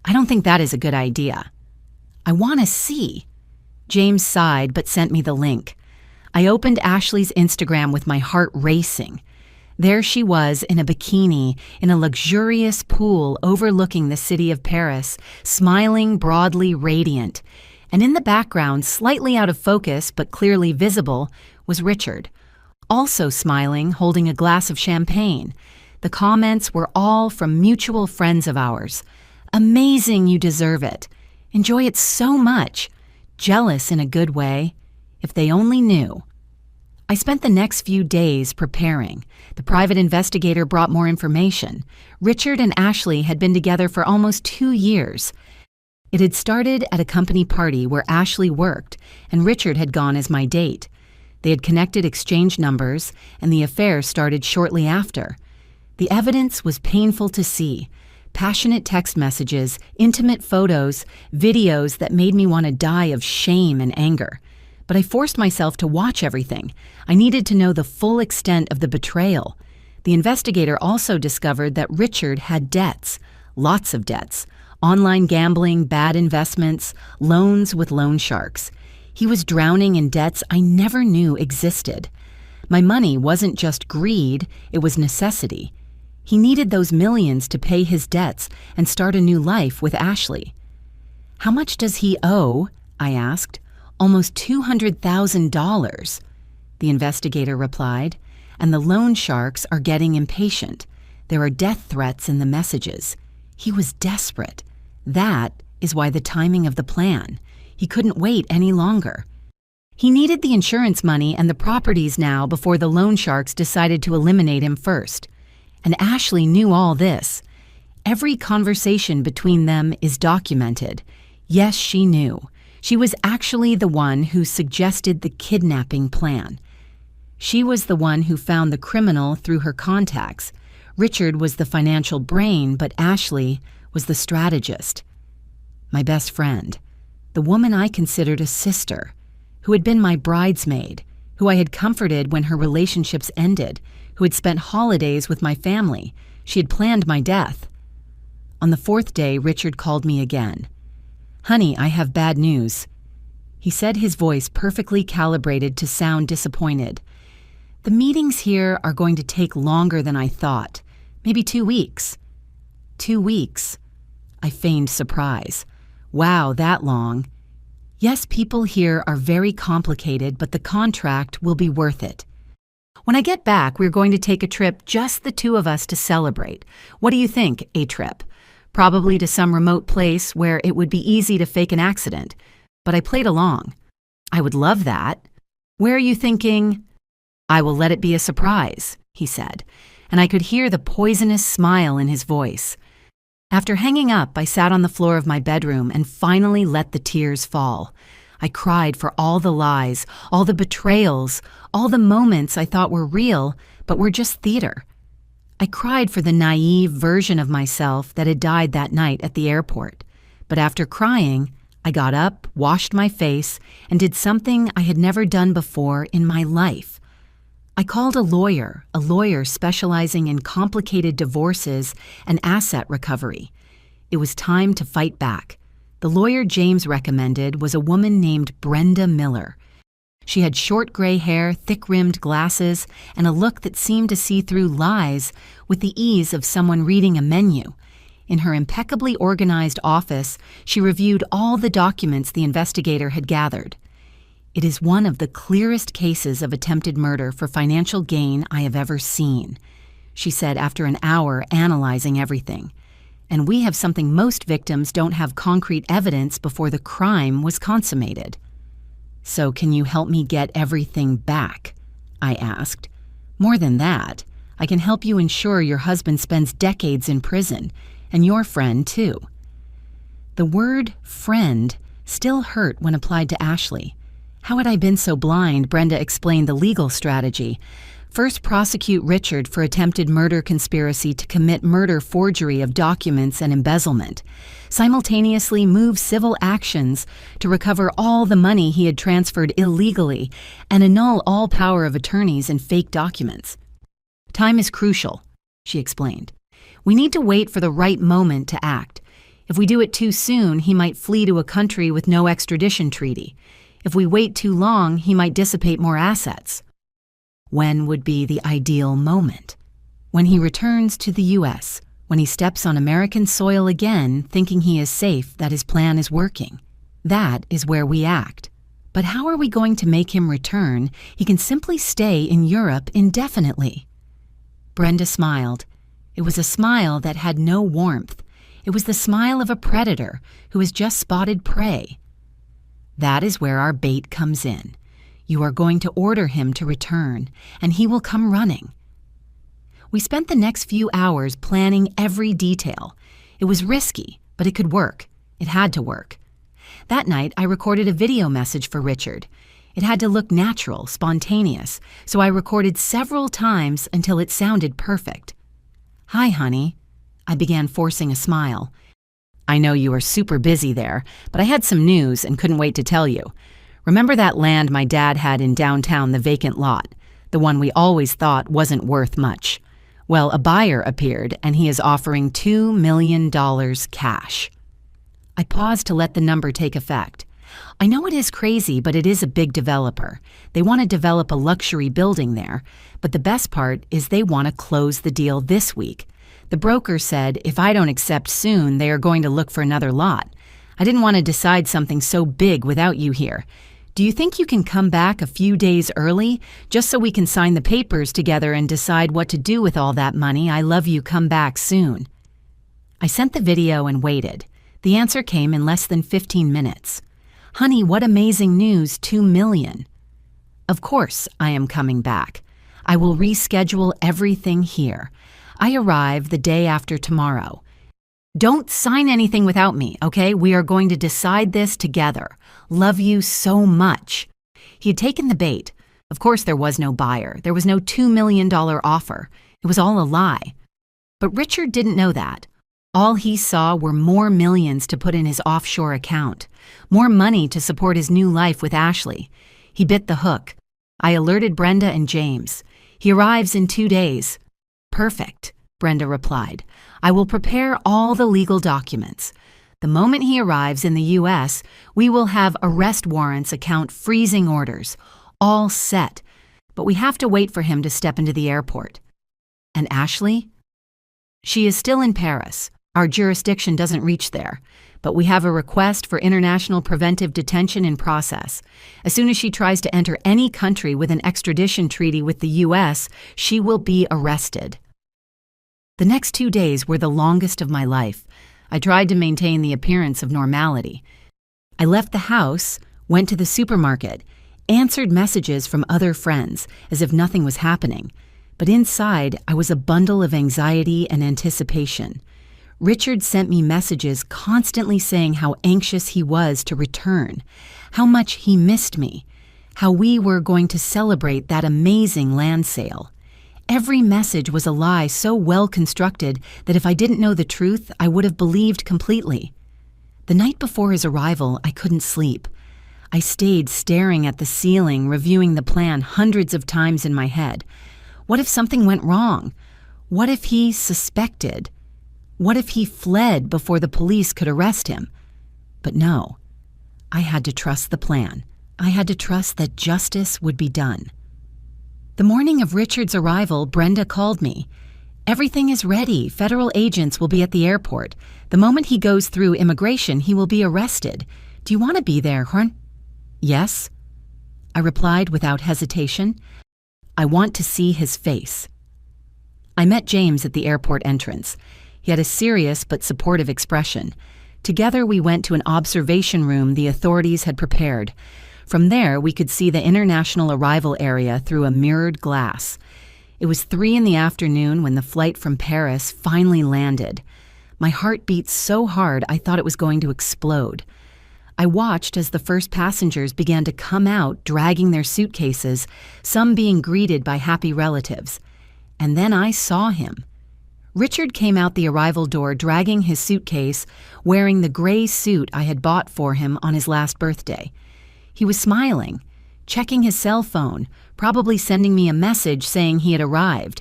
"I don't think that is a good idea." "I want to see." James sighed but sent me the link. I opened Ashley's Instagram with my heart racing. There she was in a bikini in a luxurious pool overlooking the city of Paris, smiling, broadly radiant. And in the background, slightly out of focus but clearly visible, was Richard. Also smiling, holding a glass of champagne. The comments were all from mutual friends of ours. "Amazing, you deserve it. Enjoy it so much. Jealous in a good way. If they only knew." I spent the next few days preparing. The private investigator brought more information. Richard and Ashley had been together for almost 2 years. It had started at a company party where Ashley worked, and Richard had gone as my date. They had connected exchange numbers, and the affair started shortly after. The evidence was painful to see. Passionate text messages, intimate photos, videos that made me want to die of shame and anger. But I forced myself to watch everything. I needed to know the full extent of the betrayal. The investigator also discovered that Richard had debts, lots of debts, online gambling, bad investments, loans with loan sharks. He was drowning in debts I never knew existed. My money wasn't just greed, it was necessity. He needed those millions to pay his debts and start a new life with Ashley. "How much does he owe?" I asked. "Almost $200,000. The investigator replied, "And the loan sharks are getting impatient. There are death threats in the messages." He was desperate. That is why the timing of the plan. He couldn't wait any longer. He needed the insurance money and the properties now before the loan sharks decided to eliminate him first. And Ashley knew all this. Every conversation between them is documented. Yes, she knew. She was actually the one who suggested the kidnapping plan. She was the one who found the criminal through her contacts. Richard was the financial brain, but Ashley was the strategist. My best friend, the woman I considered a sister, who had been my bridesmaid, who I had comforted when her relationships ended, who had spent holidays with my family. She had planned my death. On the 4th day, Richard called me again. "Honey, I have bad news." He said, his voice perfectly calibrated to sound disappointed. "The meetings here are going to take longer than I thought. Maybe 2 weeks." 2 weeks. I feigned surprise. "Wow, that long." "Yes, people here are very complicated, but the contract will be worth it. When I get back, we're going to take a trip, just the two of us, to celebrate. What do you think, a trip? Probably to some remote place where it would be easy to fake an accident." But I played along. "I would love that. Where are you thinking?" "I will let it be a surprise," he said, and I could hear the poisonous smile in his voice. After hanging up, I sat on the floor of my bedroom and finally let the tears fall. I cried for all the lies, all the betrayals, all the moments I thought were real, but were just theater. I cried for the naive version of myself that had died that night at the airport. But after crying, I got up, washed my face, and did something I had never done before in my life. I called a lawyer specializing in complicated divorces and asset recovery. It was time to fight back. The lawyer James recommended was a woman named Brenda Miller. She had short gray hair, thick-rimmed glasses, and a look that seemed to see through lies with the ease of someone reading a menu. In her impeccably organized office, she reviewed all the documents the investigator had gathered. "It is one of the clearest cases of attempted murder for financial gain I have ever seen," she said after an hour analyzing everything. "And we have something most victims don't have: concrete evidence before the crime was consummated." "So can you help me get everything back?" I asked. "More than that, I can help you ensure your husband spends decades in prison, and your friend too." The word friend still hurt when applied to Ashley. How had I been so blind? Brenda explained the legal strategy. First, prosecute Richard for attempted murder conspiracy to commit murder, forgery of documents, and embezzlement. Simultaneously move civil actions to recover all the money he had transferred illegally and annul all power of attorneys and fake documents. "Time is crucial," she explained. "We need to wait for the right moment to act. If we do it too soon, he might flee to a country with no extradition treaty. If we wait too long, he might dissipate more assets." When would be the ideal moment? When he returns to the U.S., when he steps on American soil again, thinking he is safe, that his plan is working. That is where we act. But how are we going to make him return? He can simply stay in Europe indefinitely. Brenda smiled. It was a smile that had no warmth. It was the smile of a predator who has just spotted prey. "That is where our bait comes in. You are going to order him to return, and he will come running." We spent the next few hours planning every detail. It was risky, but it could work. It had to work. That night, I recorded a video message for Richard. It had to look natural, spontaneous, so I recorded several times until it sounded perfect. "Hi, honey." I began forcing a smile. "I know you are super busy there, but I had some news and couldn't wait to tell you. Remember that land my dad had in downtown, the vacant lot, the one we always thought wasn't worth much? Well, a buyer appeared, and he is offering $2 million cash." I paused to let the number take effect. I know it is crazy, but it is a big developer. They want to develop a luxury building there, but the best part is they want to close the deal this week. The broker said if I don't accept soon, they are going to look for another lot. I didn't want to decide something so big without you here. Do you think you can come back a few days early, just so we can sign the papers together and decide what to do with all that money? I love you. Come back soon. I sent the video and waited. The answer came in less than 15 minutes. "Honey, what amazing news, $2 million. Of course I am coming back. I will reschedule everything here. I arrive the day after tomorrow. Don't sign anything without me, okay? We are going to decide this together. Love you so much." He had taken the bait. Of course there was no buyer. There was no $2 million offer. It was all a lie. But Richard didn't know that. All he saw were more millions to put in his offshore account, more money to support his new life with Ashley. He bit the hook. I alerted Brenda and James. "He arrives in 2 days." "Perfect," Brenda replied. "I will prepare all the legal documents. The moment he arrives in the U.S., we will have arrest warrants, account freezing orders, all set. But we have to wait for him to step into the airport." "And Ashley?" "She is still in Paris. Our jurisdiction doesn't reach there, but we have a request for international preventive detention in process. As soon as she tries to enter any country with an extradition treaty with the U.S., she will be arrested." The next 2 days were the longest of my life. I tried to maintain the appearance of normality. I left the house, went to the supermarket, answered messages from other friends as if nothing was happening. But inside, I was a bundle of anxiety and anticipation. Richard sent me messages constantly saying how anxious he was to return, how much he missed me, how we were going to celebrate that amazing land sale. Every message was a lie so well constructed that if I didn't know the truth, I would have believed completely. The night before his arrival, I couldn't sleep. I stayed staring at the ceiling, reviewing the plan hundreds of times in my head. What if something went wrong? What if he suspected? What if he fled before the police could arrest him? But no, I had to trust the plan. I had to trust that justice would be done. The morning of Richard's arrival, Brenda called me. "Everything is ready. Federal agents will be at the airport. The moment he goes through immigration, he will be arrested. Do you want to be there, hon?" "Yes," I replied without hesitation. "I want to see his face." I met James at the airport entrance. He had a serious but supportive expression. Together we went to an observation room the authorities had prepared. From there, we could see the international arrival area through a mirrored glass. It was 3 in the afternoon when the flight from Paris finally landed. My heart beat so hard I thought it was going to explode. I watched as the first passengers began to come out dragging their suitcases, some being greeted by happy relatives. And then I saw him. Richard came out the arrival door dragging his suitcase, wearing the gray suit I had bought for him on his last birthday. He was smiling, checking his cell phone, probably sending me a message saying he had arrived.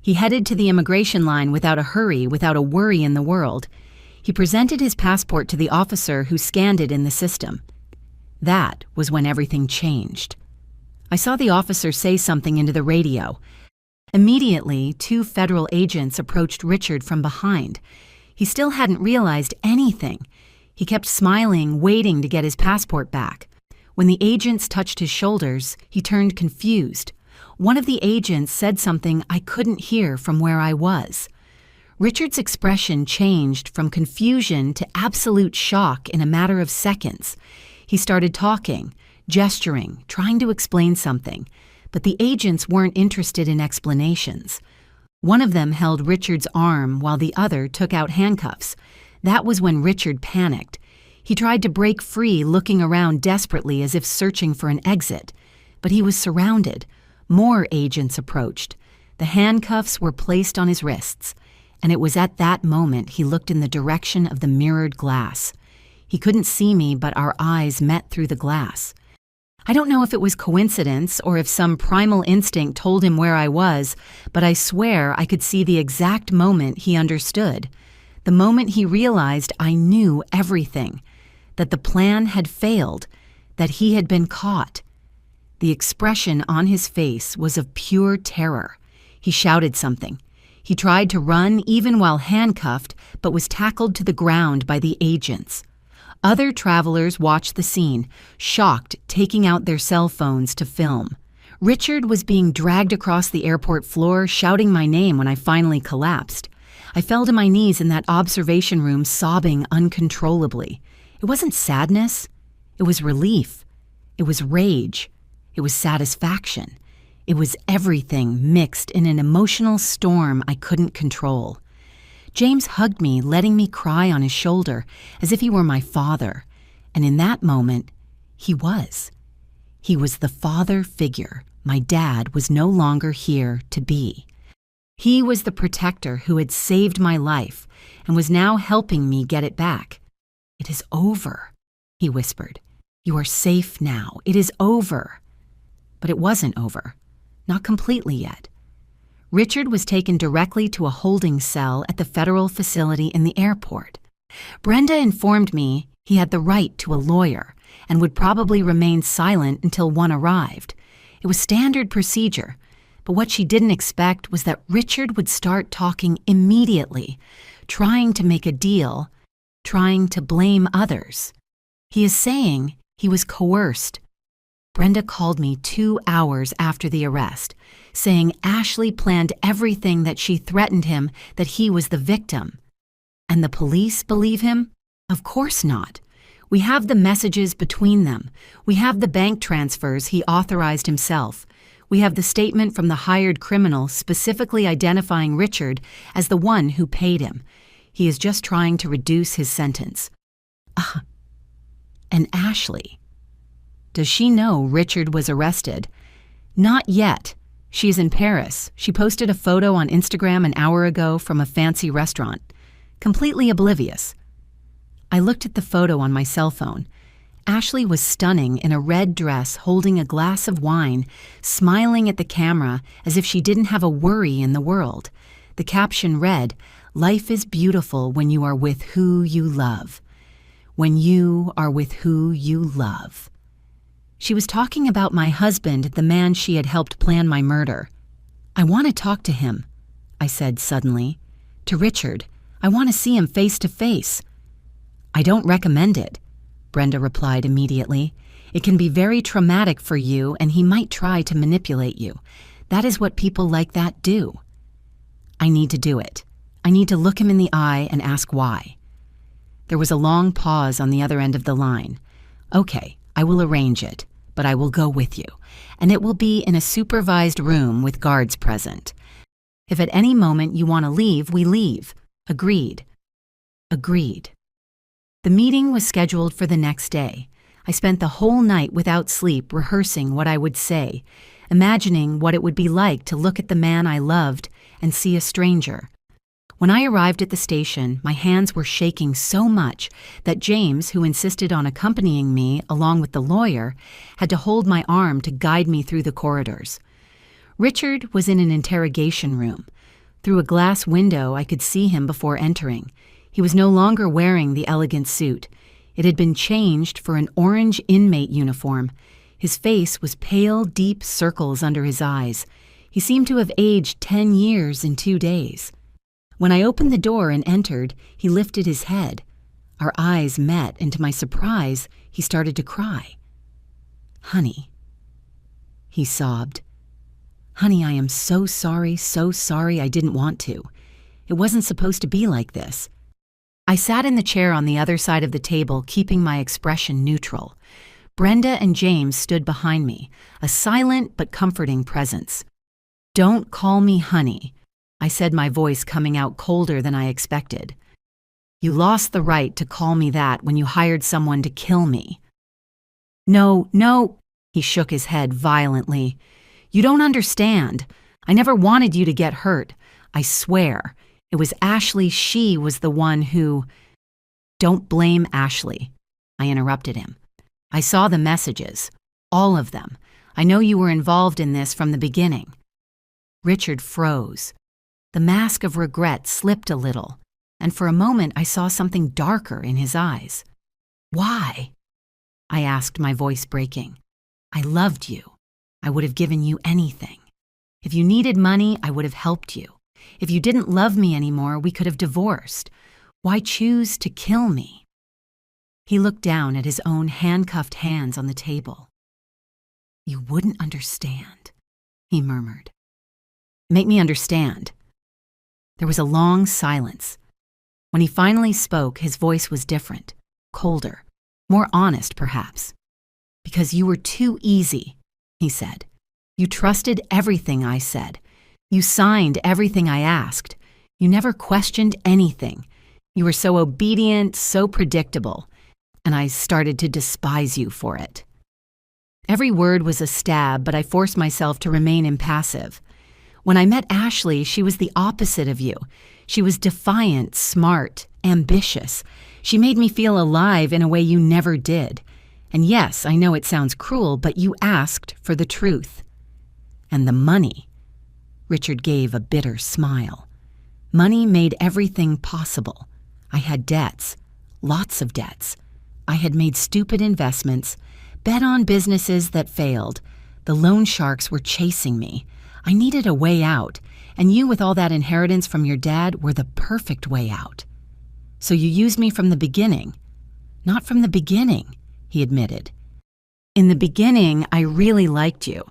He headed to the immigration line without a hurry, without a worry in the world. He presented his passport to the officer who scanned it in the system. That was when everything changed. I saw the officer say something into the radio. Immediately, 2 federal agents approached Richard from behind. He still hadn't realized anything. He kept smiling, waiting to get his passport back. When the agents touched his shoulders, he turned confused. One of the agents said something I couldn't hear from where I was. Richard's expression changed from confusion to absolute shock in a matter of seconds. He started talking, gesturing, trying to explain something, but the agents weren't interested in explanations. One of them held Richard's arm while the other took out handcuffs. That was when Richard panicked. He tried to break free, looking around desperately as if searching for an exit. But he was surrounded. More agents approached. The handcuffs were placed on his wrists, and it was at that moment he looked in the direction of the mirrored glass. He couldn't see me, but our eyes met through the glass. I don't know if it was coincidence or if some primal instinct told him where I was, but I swear I could see the exact moment he understood. The moment he realized I knew everything, that the plan had failed, that he had been caught. The expression on his face was of pure terror. He shouted something. He tried to run even while handcuffed, but was tackled to the ground by the agents. Other travelers watched the scene, shocked, taking out their cell phones to film. Richard was being dragged across the airport floor, shouting my name when I finally collapsed. I fell to my knees in that observation room, sobbing uncontrollably. It wasn't sadness. It was relief. It was rage. It was satisfaction. It was everything mixed in an emotional storm I couldn't control. James hugged me, letting me cry on his shoulder, as if he were my father. And in that moment, he was. He was the father figure my dad was no longer here to be. He was the protector who had saved my life and was now helping me get it back. "It is over," he whispered. "You are safe now. It is over." But it wasn't over. Not completely yet. Richard was taken directly to a holding cell at the federal facility in the airport. Brenda informed me he had the right to a lawyer and would probably remain silent until one arrived. It was standard procedure, but what she didn't expect was that Richard would start talking immediately, trying to make a deal, trying to blame others. He is saying he was coerced. Brenda called me 2 hours after the arrest, saying Ashley planned everything, that she threatened him, that he was the victim. And the police believe him? Of course not. We have the messages between them. We have the bank transfers he authorized himself. We have the statement from the hired criminal specifically identifying Richard as the one who paid him. He is just trying to reduce his sentence. And Ashley. Does she know Richard was arrested? Not yet. She is in Paris. She posted a photo on Instagram an hour ago from a fancy restaurant. Completely oblivious. I looked at the photo on my cell phone. Ashley was stunning in a red dress, holding a glass of wine, smiling at the camera as if she didn't have a worry in the world. The caption read, "Life is beautiful when you are with who you love." When you are with who you love. She was talking about my husband, the man she had helped plan my murder. "I want to talk to him," I said suddenly. "To Richard. I want to see him face to face." "I don't recommend it," Brenda replied immediately. "It can be very traumatic for you, and he might try to manipulate you. That is what people like that do." "I need to do it. I need to look him in the eye and ask why." There was a long pause on the other end of the line. "Okay, I will arrange it, but I will go with you, and it will be in a supervised room with guards present. If at any moment you want to leave, we leave. Agreed." Agreed. The meeting was scheduled for the next day. I spent the whole night without sleep rehearsing what I would say, imagining what it would be like to look at the man I loved and see a stranger. When I arrived at the station, my hands were shaking so much that James, who insisted on accompanying me along with the lawyer, had to hold my arm to guide me through the corridors. Richard was in an interrogation room. Through a glass window, I could see him before entering. He was no longer wearing the elegant suit. It had been changed for an orange inmate uniform. His face was pale, deep circles under his eyes. He seemed to have aged 10 years in 2 days. When I opened the door and entered, he lifted his head. Our eyes met, and to my surprise, he started to cry. "Honey," he sobbed. "Honey, I am so sorry I didn't want to. It wasn't supposed to be like this." I sat in the chair on the other side of the table, keeping my expression neutral. Brenda and James stood behind me, a silent but comforting presence. "Don't call me honey," I said, my voice coming out colder than I expected. "You lost the right to call me that when you hired someone to kill me." "No, no," he shook his head violently. "You don't understand. I never wanted you to get hurt. I swear. It was Ashley. She was the one who—" "Don't blame Ashley," I interrupted him. "I saw the messages. All of them. I know you were involved in this from the beginning." Richard froze. The mask of regret slipped a little, and for a moment I saw something darker in his eyes. "Why?" I asked, my voice breaking. "I loved you. I would have given you anything. If you needed money, I would have helped you. If you didn't love me anymore, we could have divorced. Why choose to kill me?" He looked down at his own handcuffed hands on the table. "You wouldn't understand," he murmured. "Make me understand." There was a long silence. When he finally spoke, his voice was different, colder, more honest perhaps. "Because you were too easy," he said. "You trusted everything I said. You signed everything I asked. You never questioned anything. You were so obedient, so predictable, and I started to despise you for it." Every word was a stab, but I forced myself to remain impassive. When I met Ashley, she was the opposite of you. She was defiant, smart, ambitious. She made me feel alive in a way you never did. And yes, I know it sounds cruel, but you asked for the truth. And the money. Richard gave a bitter smile. Money made everything possible. I had debts, lots of debts. I had made stupid investments, bet on businesses that failed. The loan sharks were chasing me. I needed a way out, and you with all that inheritance from your dad were the perfect way out. So you used me from the beginning. Not from the beginning, he admitted. In the beginning, I really liked you.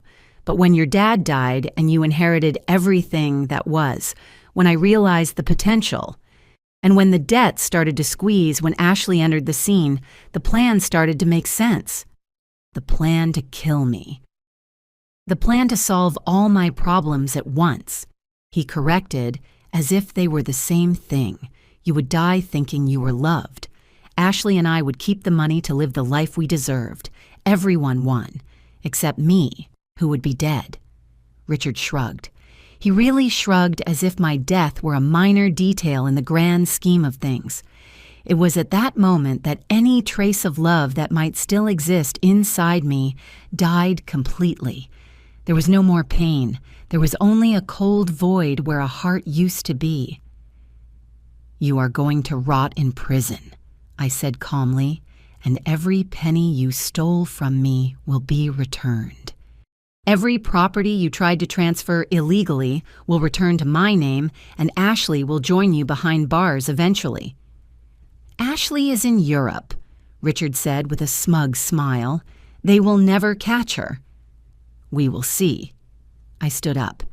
But when your dad died and you inherited everything that was, when I realized the potential, and when the debt started to squeeze when Ashley entered the scene, the plan started to make sense. The plan to kill me. The plan to solve all my problems at once. He corrected, as if they were the same thing. You would die thinking you were loved. Ashley and I would keep the money to live the life we deserved. Everyone won, except me, who would be dead. Richard shrugged. He really shrugged as if my death were a minor detail in the grand scheme of things. It was at that moment that any trace of love that might still exist inside me died completely. There was no more pain. There was only a cold void where a heart used to be. "You are going to rot in prison," I said calmly, "and every penny you stole from me will be returned. Every property you tried to transfer illegally will return to my name, and Ashley will join you behind bars eventually." "Ashley is in Europe," Richard said with a smug smile. "They will never catch her." "We will see." I stood up.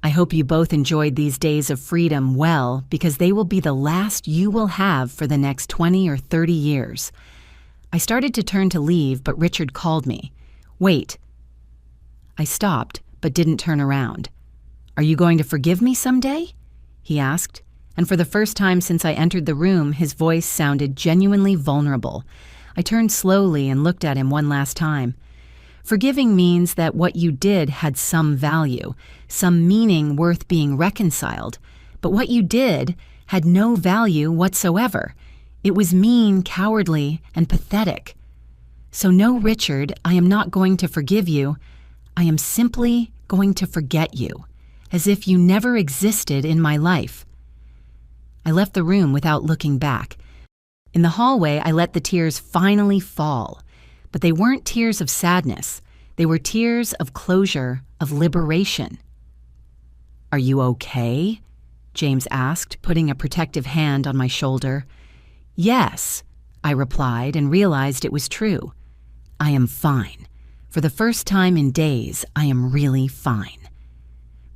"I hope you both enjoyed these days of freedom well, because they will be the last you will have for the next 20 or 30 years. I started to turn to leave, but Richard called me. "Wait." I stopped, but didn't turn around. "Are you going to forgive me someday?" he asked, and for the first time since I entered the room, his voice sounded genuinely vulnerable. I turned slowly and looked at him one last time. "Forgiving means that what you did had some value, some meaning worth being reconciled. But what you did had no value whatsoever. It was mean, cowardly, and pathetic. So no, Richard, I am not going to forgive you. I am simply going to forget you, as if you never existed in my life." I left the room without looking back. In the hallway, I let the tears finally fall. But they weren't tears of sadness. They were tears of closure, of liberation. "Are you okay?" James asked, putting a protective hand on my shoulder. "Yes," I replied and realized it was true. "I am fine. For the first time in days, I am really fine."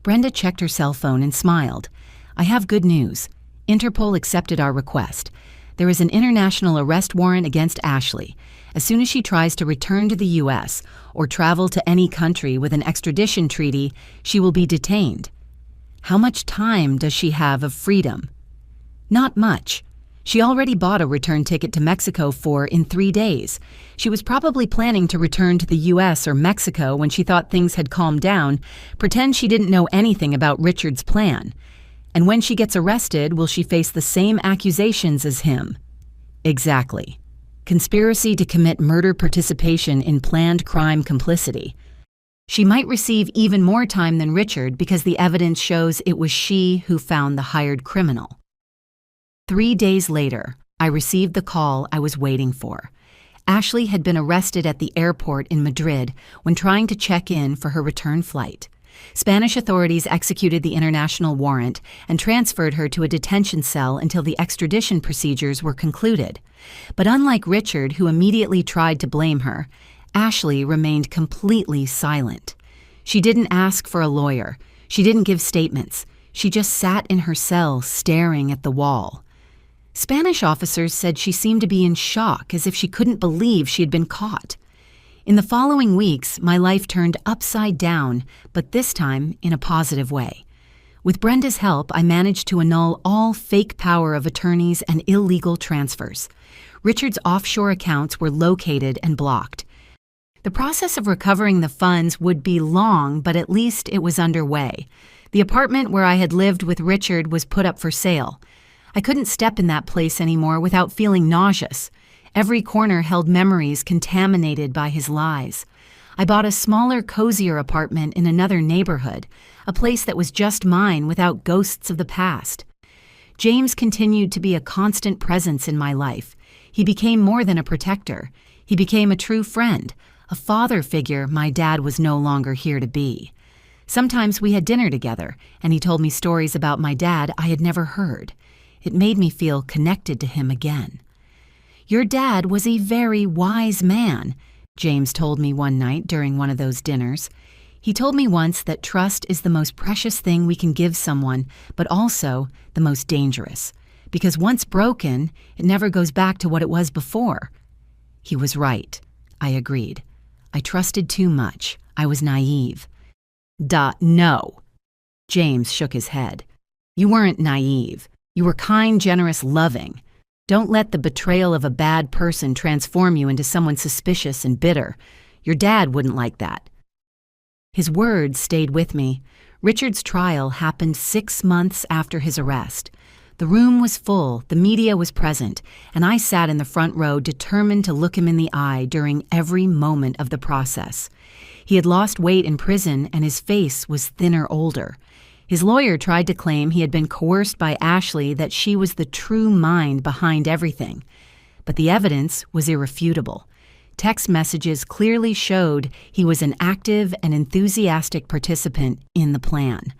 Brenda checked her cell phone and smiled. "I have good news. Interpol accepted our request. There is an international arrest warrant against Ashley. As soon as she tries to return to the U.S. or travel to any country with an extradition treaty, she will be detained. How much time does she have of freedom? Not much. She already bought a return ticket to Mexico in 3 days. She was probably planning to return to the U.S. or Mexico when she thought things had calmed down, pretend she didn't know anything about Richard's plan. And when she gets arrested, will she face the same accusations as him? Exactly. Conspiracy to commit murder, participation in planned crime, complicity. She might receive even more time than Richard because the evidence shows it was she who found the hired criminal. 3 days later, I received the call I was waiting for. Ashley had been arrested at the airport in Madrid when trying to check in for her return flight. Spanish authorities executed the international warrant and transferred her to a detention cell until the extradition procedures were concluded. But unlike Richard, who immediately tried to blame her, Ashley remained completely silent. She didn't ask for a lawyer. She didn't give statements. She just sat in her cell staring at the wall. Spanish officers said she seemed to be in shock, as if she couldn't believe she had been caught. In the following weeks, my life turned upside down, but this time in a positive way. With Brenda's help, I managed to annul all fake power of attorneys and illegal transfers. Richard's offshore accounts were located and blocked. The process of recovering the funds would be long, but at least it was underway. The apartment where I had lived with Richard was put up for sale. I couldn't step in that place anymore without feeling nauseous. Every corner held memories contaminated by his lies. I bought a smaller, cozier apartment in another neighborhood, a place that was just mine without ghosts of the past. James continued to be a constant presence in my life. He became more than a protector. He became a true friend, a father figure my dad was no longer here to be. Sometimes we had dinner together, and he told me stories about my dad I had never heard. It made me feel connected to him again. "Your dad was a very wise man," James told me one night during one of those dinners. He told me once that trust is the most precious thing we can give someone, but also the most dangerous. Because once broken, it never goes back to what it was before. He was right. I agreed. I trusted too much. I was naive. No. James shook his head. You weren't naive. You were kind, generous, loving. Don't let the betrayal of a bad person transform you into someone suspicious and bitter. Your dad wouldn't like that. His words stayed with me. Richard's trial happened 6 months after his arrest. The room was full, the media was present, and I sat in the front row determined to look him in the eye during every moment of the process. He had lost weight in prison and his face was thinner, older. His lawyer tried to claim he had been coerced by Ashley, that she was the true mind behind everything. But the evidence was irrefutable. Text messages clearly showed he was an active and enthusiastic participant in the plan.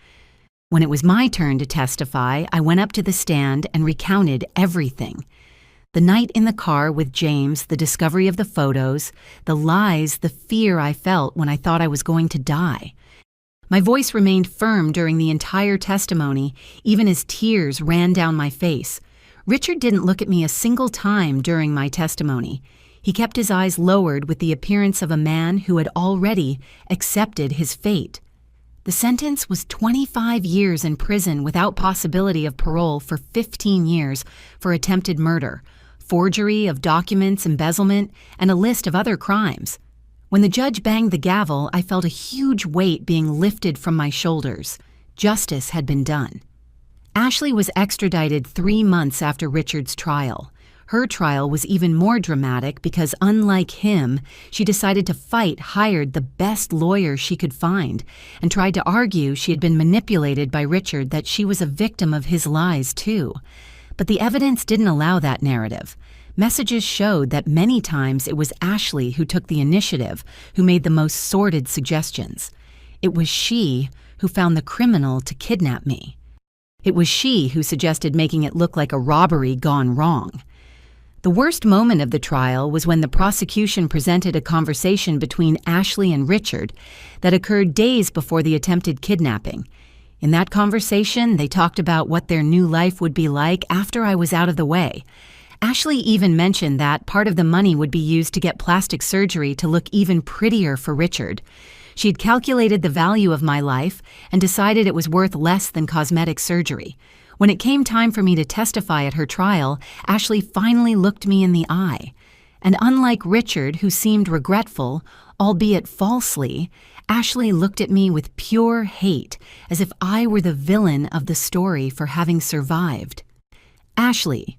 When it was my turn to testify, I went up to the stand and recounted everything. The night in the car with James, the discovery of the photos, the lies, the fear I felt when I thought I was going to die. My voice remained firm during the entire testimony, even as tears ran down my face. Richard didn't look at me a single time during my testimony. He kept his eyes lowered with the appearance of a man who had already accepted his fate. The sentence was 25 years in prison without possibility of parole for 15 years for attempted murder, forgery of documents, embezzlement, and a list of other crimes. When the judge banged the gavel, I felt a huge weight being lifted from my shoulders. Justice had been done. Ashley was extradited 3 months after Richard's trial. Her trial was even more dramatic because, unlike him, she decided to fight, hired the best lawyer she could find, and tried to argue she had been manipulated by Richard, that she was a victim of his lies too. But the evidence didn't allow that narrative. Messages showed that many times it was Ashley who took the initiative, who made the most sordid suggestions. It was she who found the criminal to kidnap me. It was she who suggested making it look like a robbery gone wrong. The worst moment of the trial was when the prosecution presented a conversation between Ashley and Richard that occurred days before the attempted kidnapping. In that conversation, they talked about what their new life would be like after I was out of the way. Ashley even mentioned that part of the money would be used to get plastic surgery to look even prettier for Richard. She'd calculated the value of my life and decided it was worth less than cosmetic surgery. When it came time for me to testify at her trial, Ashley finally looked me in the eye. And unlike Richard, who seemed regretful, albeit falsely, Ashley looked at me with pure hate, as if I were the villain of the story for having survived. Ashley.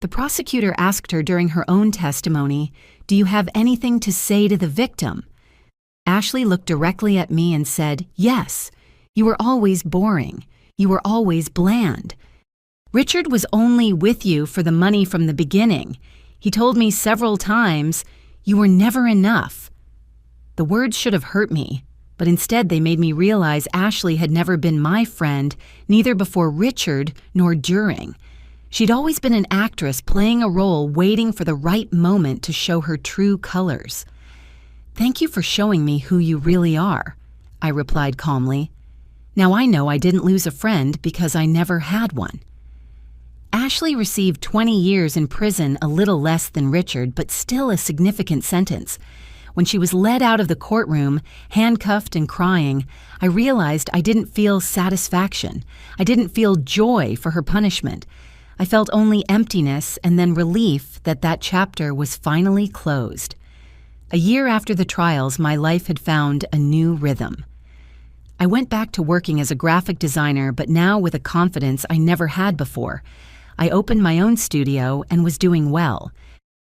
The prosecutor asked her during her own testimony, "Do you have anything to say to the victim?" Ashley looked directly at me and said, "Yes, you were always boring. You were always bland. Richard was only with you for the money from the beginning. He told me several times, you were never enough." The words should have hurt me, but instead they made me realize Ashley had never been my friend, neither before Richard nor during. She'd always been an actress playing a role waiting for the right moment to show her true colors. "Thank you for showing me who you really are," I replied calmly. "Now I know I didn't lose a friend because I never had one." Ashley received 20 years in prison, a little less than Richard, but still a significant sentence. When she was led out of the courtroom, handcuffed and crying, I realized I didn't feel satisfaction. I didn't feel joy for her punishment. I felt only emptiness and then relief that that chapter was finally closed. A year after the trials, my life had found a new rhythm. I went back to working as a graphic designer, but now with a confidence I never had before. I opened my own studio and was doing well.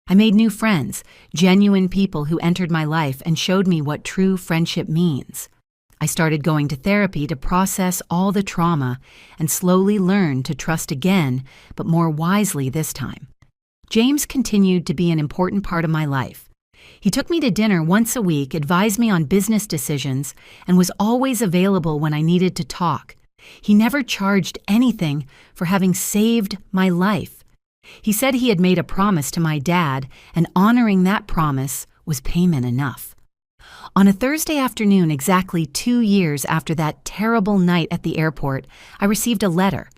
I made new friends, genuine people who entered my life and showed me what true friendship means. I started going to therapy to process all the trauma and slowly learn to trust again, but more wisely this time. James continued to be an important part of my life. He took me to dinner once a week, advised me on business decisions, and was always available when I needed to talk. He never charged anything for having saved my life. He said he had made a promise to my dad, and honoring that promise was payment enough. On a Thursday afternoon, exactly 2 years after that terrible night at the airport, I received a letter.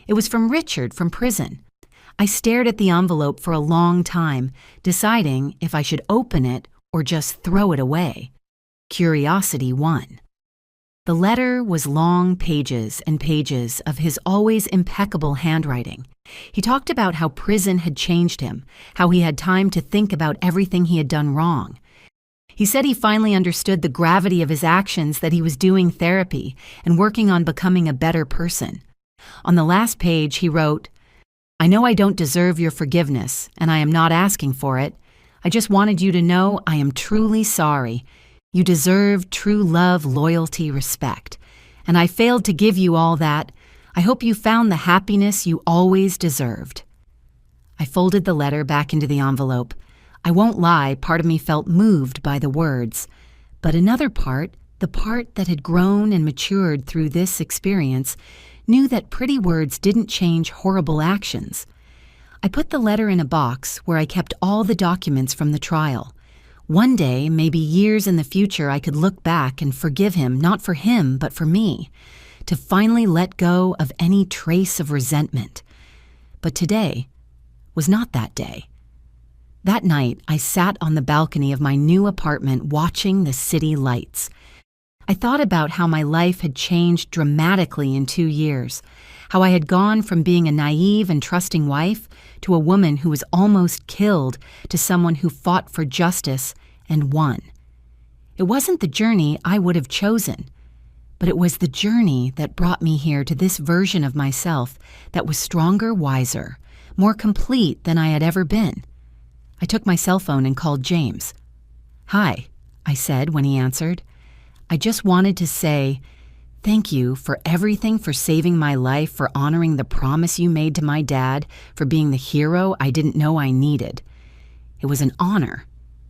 It was from Richard from prison. I stared at the envelope for a long time, deciding if I should open it or just throw it away. Curiosity won. The letter was long pages and pages of his always impeccable handwriting. He talked about how prison had changed him, how he had time to think about everything he had done wrong. He said he finally understood the gravity of his actions, that he was doing therapy and working on becoming a better person. On the last page, he wrote, "I know I don't deserve your forgiveness, and I am not asking for it. I just wanted you to know I am truly sorry. You deserve true love, loyalty, respect. And I failed to give you all that. I hope you found the happiness you always deserved." I folded the letter back into the envelope. I won't lie, part of me felt moved by the words. But another part, the part that had grown and matured through this experience, knew that pretty words didn't change horrible actions. I put the letter in a box where I kept all the documents from the trial. One day, maybe years in the future, I could look back and forgive him, not for him, but for me, to finally let go of any trace of resentment. But today was not that day. That night, I sat on the balcony of my new apartment watching the city lights. I thought about how my life had changed dramatically in 2 years, how I had gone from being a naive and trusting wife to a woman who was almost killed to someone who fought for justice and won. It wasn't the journey I would have chosen, but it was the journey that brought me here to this version of myself that was stronger, wiser, more complete than I had ever been. I took my cell phone and called James. "Hi," I said when he answered. "I just wanted to say thank you for everything, for saving my life, for honoring the promise you made to my dad, for being the hero I didn't know I needed." "It was an honor,"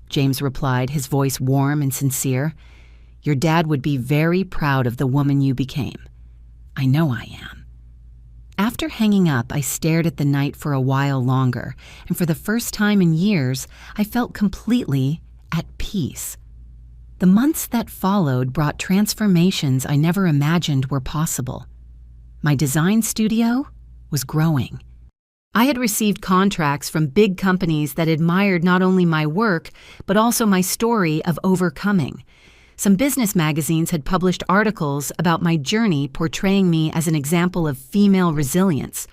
James replied, his voice warm and sincere. "Your dad would be very proud of the woman you became." "I know I am." After hanging up, I stared at the night for a while longer, and for the first time in years, I felt completely at peace. The months that followed brought transformations I never imagined were possible. My design studio was growing. I had received contracts from big companies that admired not only my work, but also my story of overcoming. Some business magazines had published articles about my journey, portraying me as an example of female resilience.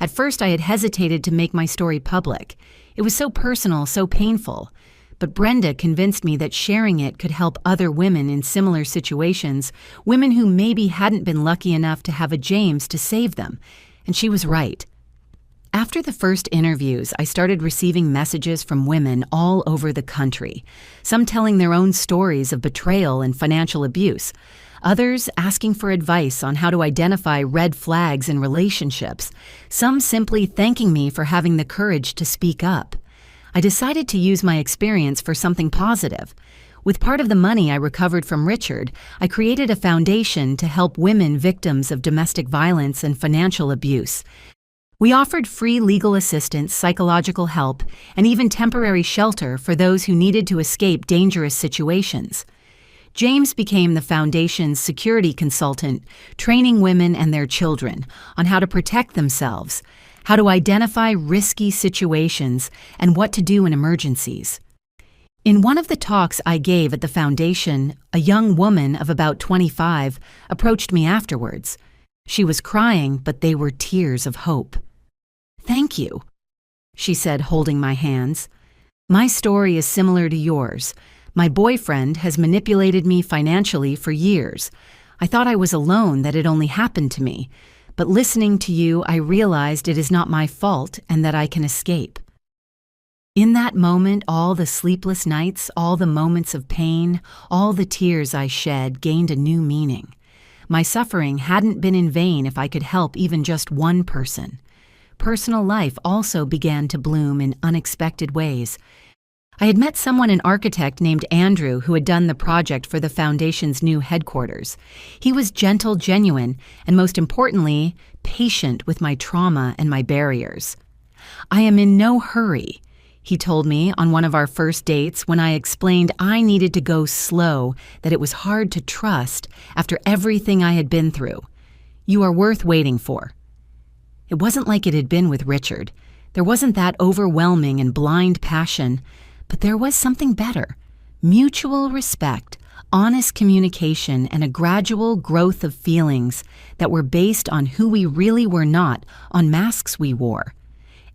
At first, I had hesitated to make my story public. It was so personal, so painful. But Brenda convinced me that sharing it could help other women in similar situations, women who maybe hadn't been lucky enough to have a James to save them. And she was right. After the first interviews, I started receiving messages from women all over the country, some telling their own stories of betrayal and financial abuse, others asking for advice on how to identify red flags in relationships, some simply thanking me for having the courage to speak up. I decided to use my experience for something positive. With part of the money I recovered from Richard, I created a foundation to help women victims of domestic violence and financial abuse. We offered free legal assistance, psychological help, and even temporary shelter for those who needed to escape dangerous situations. James became the foundation's security consultant, training women and their children on how to protect themselves, how to identify risky situations, and what to do in emergencies. In one of the talks I gave at the foundation, a young woman of about 25 approached me afterwards. She was crying, but they were tears of hope. "Thank you," she said, holding my hands. "My story is similar to yours. My boyfriend has manipulated me financially for years. I thought I was alone, that it only happened to me. But listening to you, I realized it is not my fault and that I can escape." In that moment, all the sleepless nights, all the moments of pain, all the tears I shed gained a new meaning. My suffering hadn't been in vain if I could help even just one person. Personal life also began to bloom in unexpected ways. I had met an architect named Andrew who had done the project for the foundation's new headquarters. He was gentle, genuine, and most importantly, patient with my trauma and my barriers. "I am in no hurry," he told me on one of our first dates when I explained I needed to go slow, that it was hard to trust after everything I had been through. "You are worth waiting for." It wasn't like it had been with Richard. There wasn't that overwhelming and blind passion, but there was something better. Mutual respect, honest communication, and a gradual growth of feelings that were based on who we really were, not on masks we wore.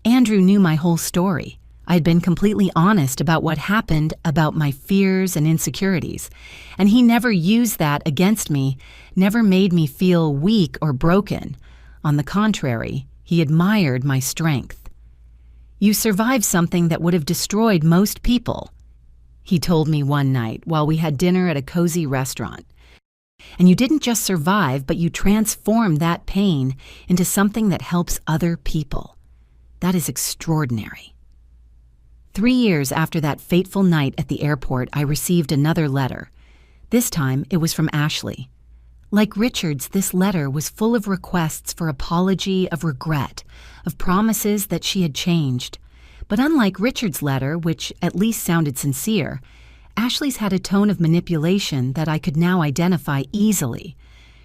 Andrew knew my whole story. I had been completely honest about what happened, about my fears and insecurities, and he never used that against me, never made me feel weak or broken. On the contrary, he admired my strength. "You survived something that would have destroyed most people," he told me one night while we had dinner at a cozy restaurant. "And you didn't just survive, but you transformed that pain into something that helps other people. That is extraordinary." 3 years after that fateful night at the airport, I received another letter. This time, it was from Ashley. Like Richard's, this letter was full of requests for apology, of regret, of promises that she had changed. But unlike Richard's letter, which at least sounded sincere, Ashley's had a tone of manipulation that I could now identify easily.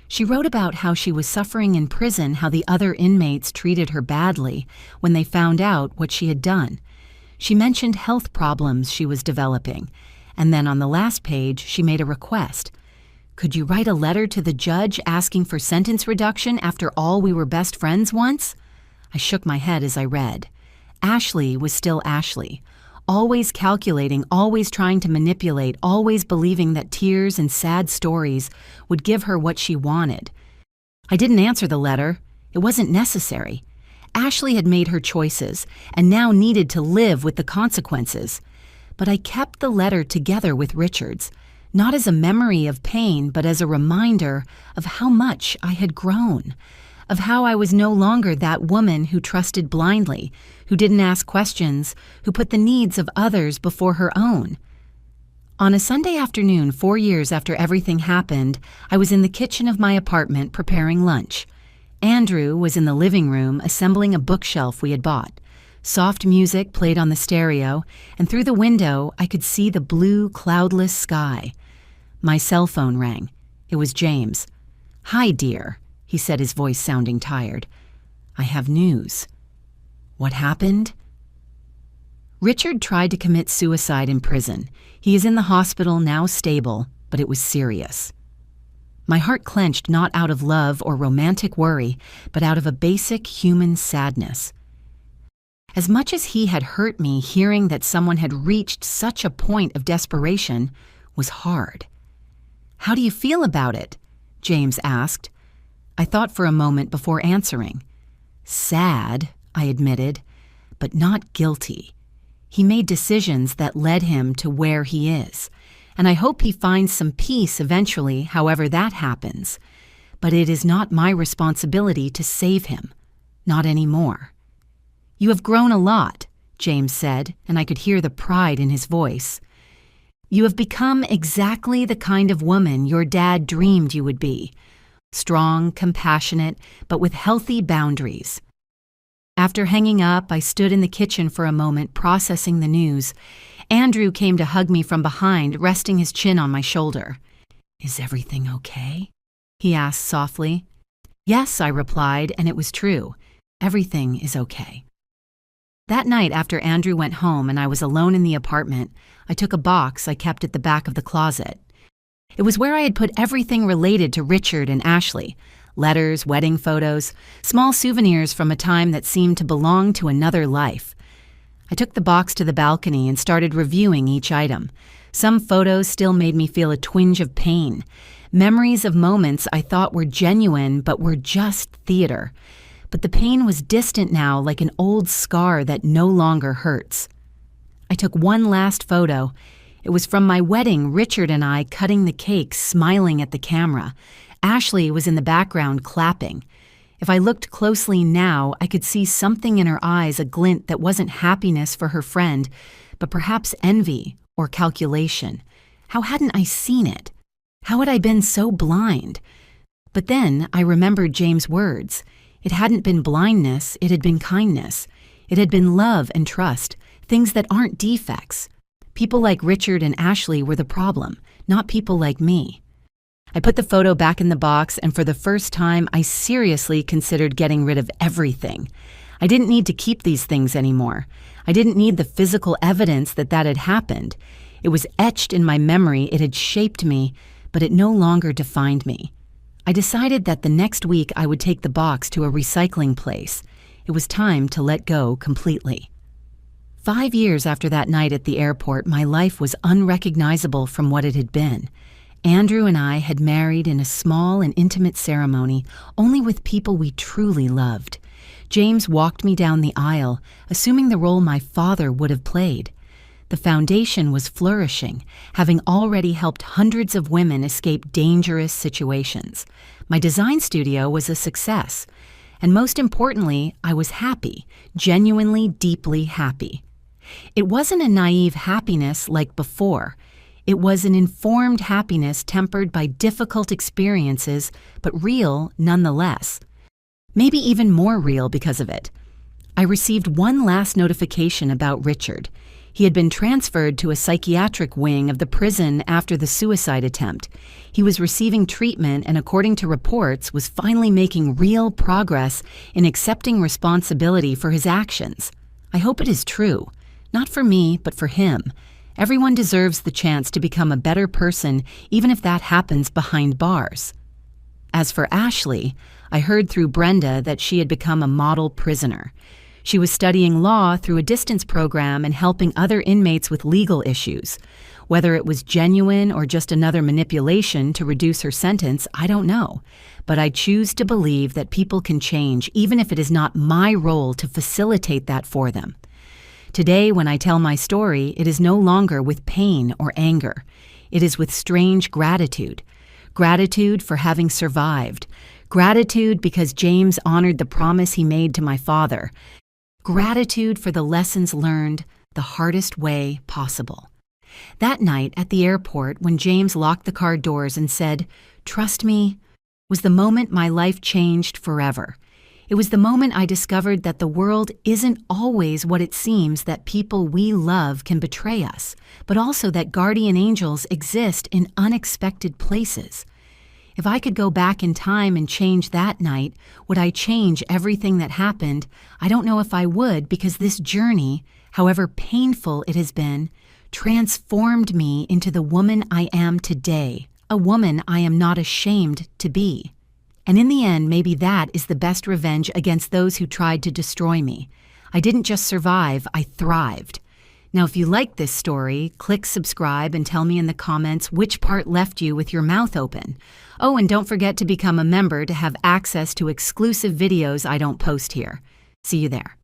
She wrote about how she was suffering in prison, how the other inmates treated her badly when they found out what she had done. She mentioned health problems she was developing, and then on the last page she made a request. "Could you write a letter to the judge asking for sentence reduction after all we were best friends once?" I shook my head as I read. Ashley was still Ashley, always calculating, always trying to manipulate, always believing that tears and sad stories would give her what she wanted. I didn't answer the letter. It wasn't necessary. Ashley had made her choices and now needed to live with the consequences. But I kept the letter together with Richard's, not as a memory of pain, but as a reminder of how much I had grown, of how I was no longer that woman who trusted blindly, who didn't ask questions, who put the needs of others before her own. On a Sunday afternoon, 4 years after everything happened, I was in the kitchen of my apartment preparing lunch. Andrew was in the living room assembling a bookshelf we had bought. Soft music played on the stereo, and through the window I could see the blue, cloudless sky. My cell phone rang. It was James. "Hi, dear," he said, his voice sounding tired. "I have news." What happened? Richard tried to commit suicide in prison. He is in the hospital, now stable, but it was serious. My heart clenched not out of love or romantic worry, but out of a basic human sadness. As much as he had hurt me, hearing that someone had reached such a point of desperation was hard. "How do you feel about it?" James asked. I thought for a moment before answering. "Sad," I admitted, "but not guilty. He made decisions that led him to where he is, and I hope he finds some peace eventually, however that happens. But it is not my responsibility to save him. Not anymore." "You have grown a lot," James said, and I could hear the pride in his voice. "You have become exactly the kind of woman your dad dreamed you would be. Strong, compassionate, but with healthy boundaries." After hanging up, I stood in the kitchen for a moment, processing the news. Andrew came to hug me from behind, resting his chin on my shoulder. "Is everything okay?" he asked softly. "Yes," I replied, and it was true. Everything is okay. That night, after Andrew went home and I was alone in the apartment, I took a box I kept at the back of the closet. It was where I had put everything related to Richard and Ashley: letters, wedding photos, small souvenirs from a time that seemed to belong to another life. I took the box to the balcony and started reviewing each item. Some photos still made me feel a twinge of pain. Memories of moments I thought were genuine but were just theater. But the pain was distant now, like an old scar that no longer hurts. I took one last photo. It was from my wedding, Richard and I cutting the cake, smiling at the camera. Ashley was in the background clapping. If I looked closely now, I could see something in her eyes, a glint that wasn't happiness for her friend, but perhaps envy or calculation. How hadn't I seen it? How had I been so blind? But then I remembered James' words. It hadn't been blindness, it had been kindness. It had been love and trust, things that aren't defects. People like Richard and Ashley were the problem, not people like me. I put the photo back in the box, and for the first time, I seriously considered getting rid of everything. I didn't need to keep these things anymore. I didn't need the physical evidence that had happened. It was etched in my memory, it had shaped me, but it no longer defined me. I decided that the next week I would take the box to a recycling place. It was time to let go completely. 5 years after that night at the airport, my life was unrecognizable from what it had been. Andrew and I had married in a small and intimate ceremony, only with people we truly loved. James walked me down the aisle, assuming the role my father would have played. The foundation was flourishing, having already helped hundreds of women escape dangerous situations. My design studio was a success. And most importantly, I was happy, genuinely, deeply happy. It wasn't a naive happiness like before. It was an informed happiness tempered by difficult experiences, but real nonetheless. Maybe even more real because of it. I received one last notification about Richard. He had been transferred to a psychiatric wing of the prison after the suicide attempt. He was receiving treatment and, according to reports, was finally making real progress in accepting responsibility for his actions. I hope it is true. Not for me, but for him. Everyone deserves the chance to become a better person, even if that happens behind bars. As for Ashley, I heard through Brenda that she had become a model prisoner. She was studying law through a distance program and helping other inmates with legal issues. Whether it was genuine or just another manipulation to reduce her sentence, I don't know. But I choose to believe that people can change, even if it is not my role to facilitate that for them. Today, when I tell my story, it is no longer with pain or anger. It is with strange gratitude. Gratitude for having survived. Gratitude because James honored the promise he made to my father. Gratitude for the lessons learned the hardest way possible. That night at the airport, when James locked the car doors and said, "Trust me," was the moment my life changed forever. It was the moment I discovered that the world isn't always what it seems, that people we love can betray us, but also that guardian angels exist in unexpected places. If I could go back in time and change that night, would I change everything that happened? I don't know if I would, because this journey, however painful it has been, transformed me into the woman I am today, a woman I am not ashamed to be. And in the end, maybe that is the best revenge against those who tried to destroy me. I didn't just survive, I thrived. Now, if you like this story, click subscribe and tell me in the comments which part left you with your mouth open. Oh, and don't forget to become a member to have access to exclusive videos I don't post here. See you there.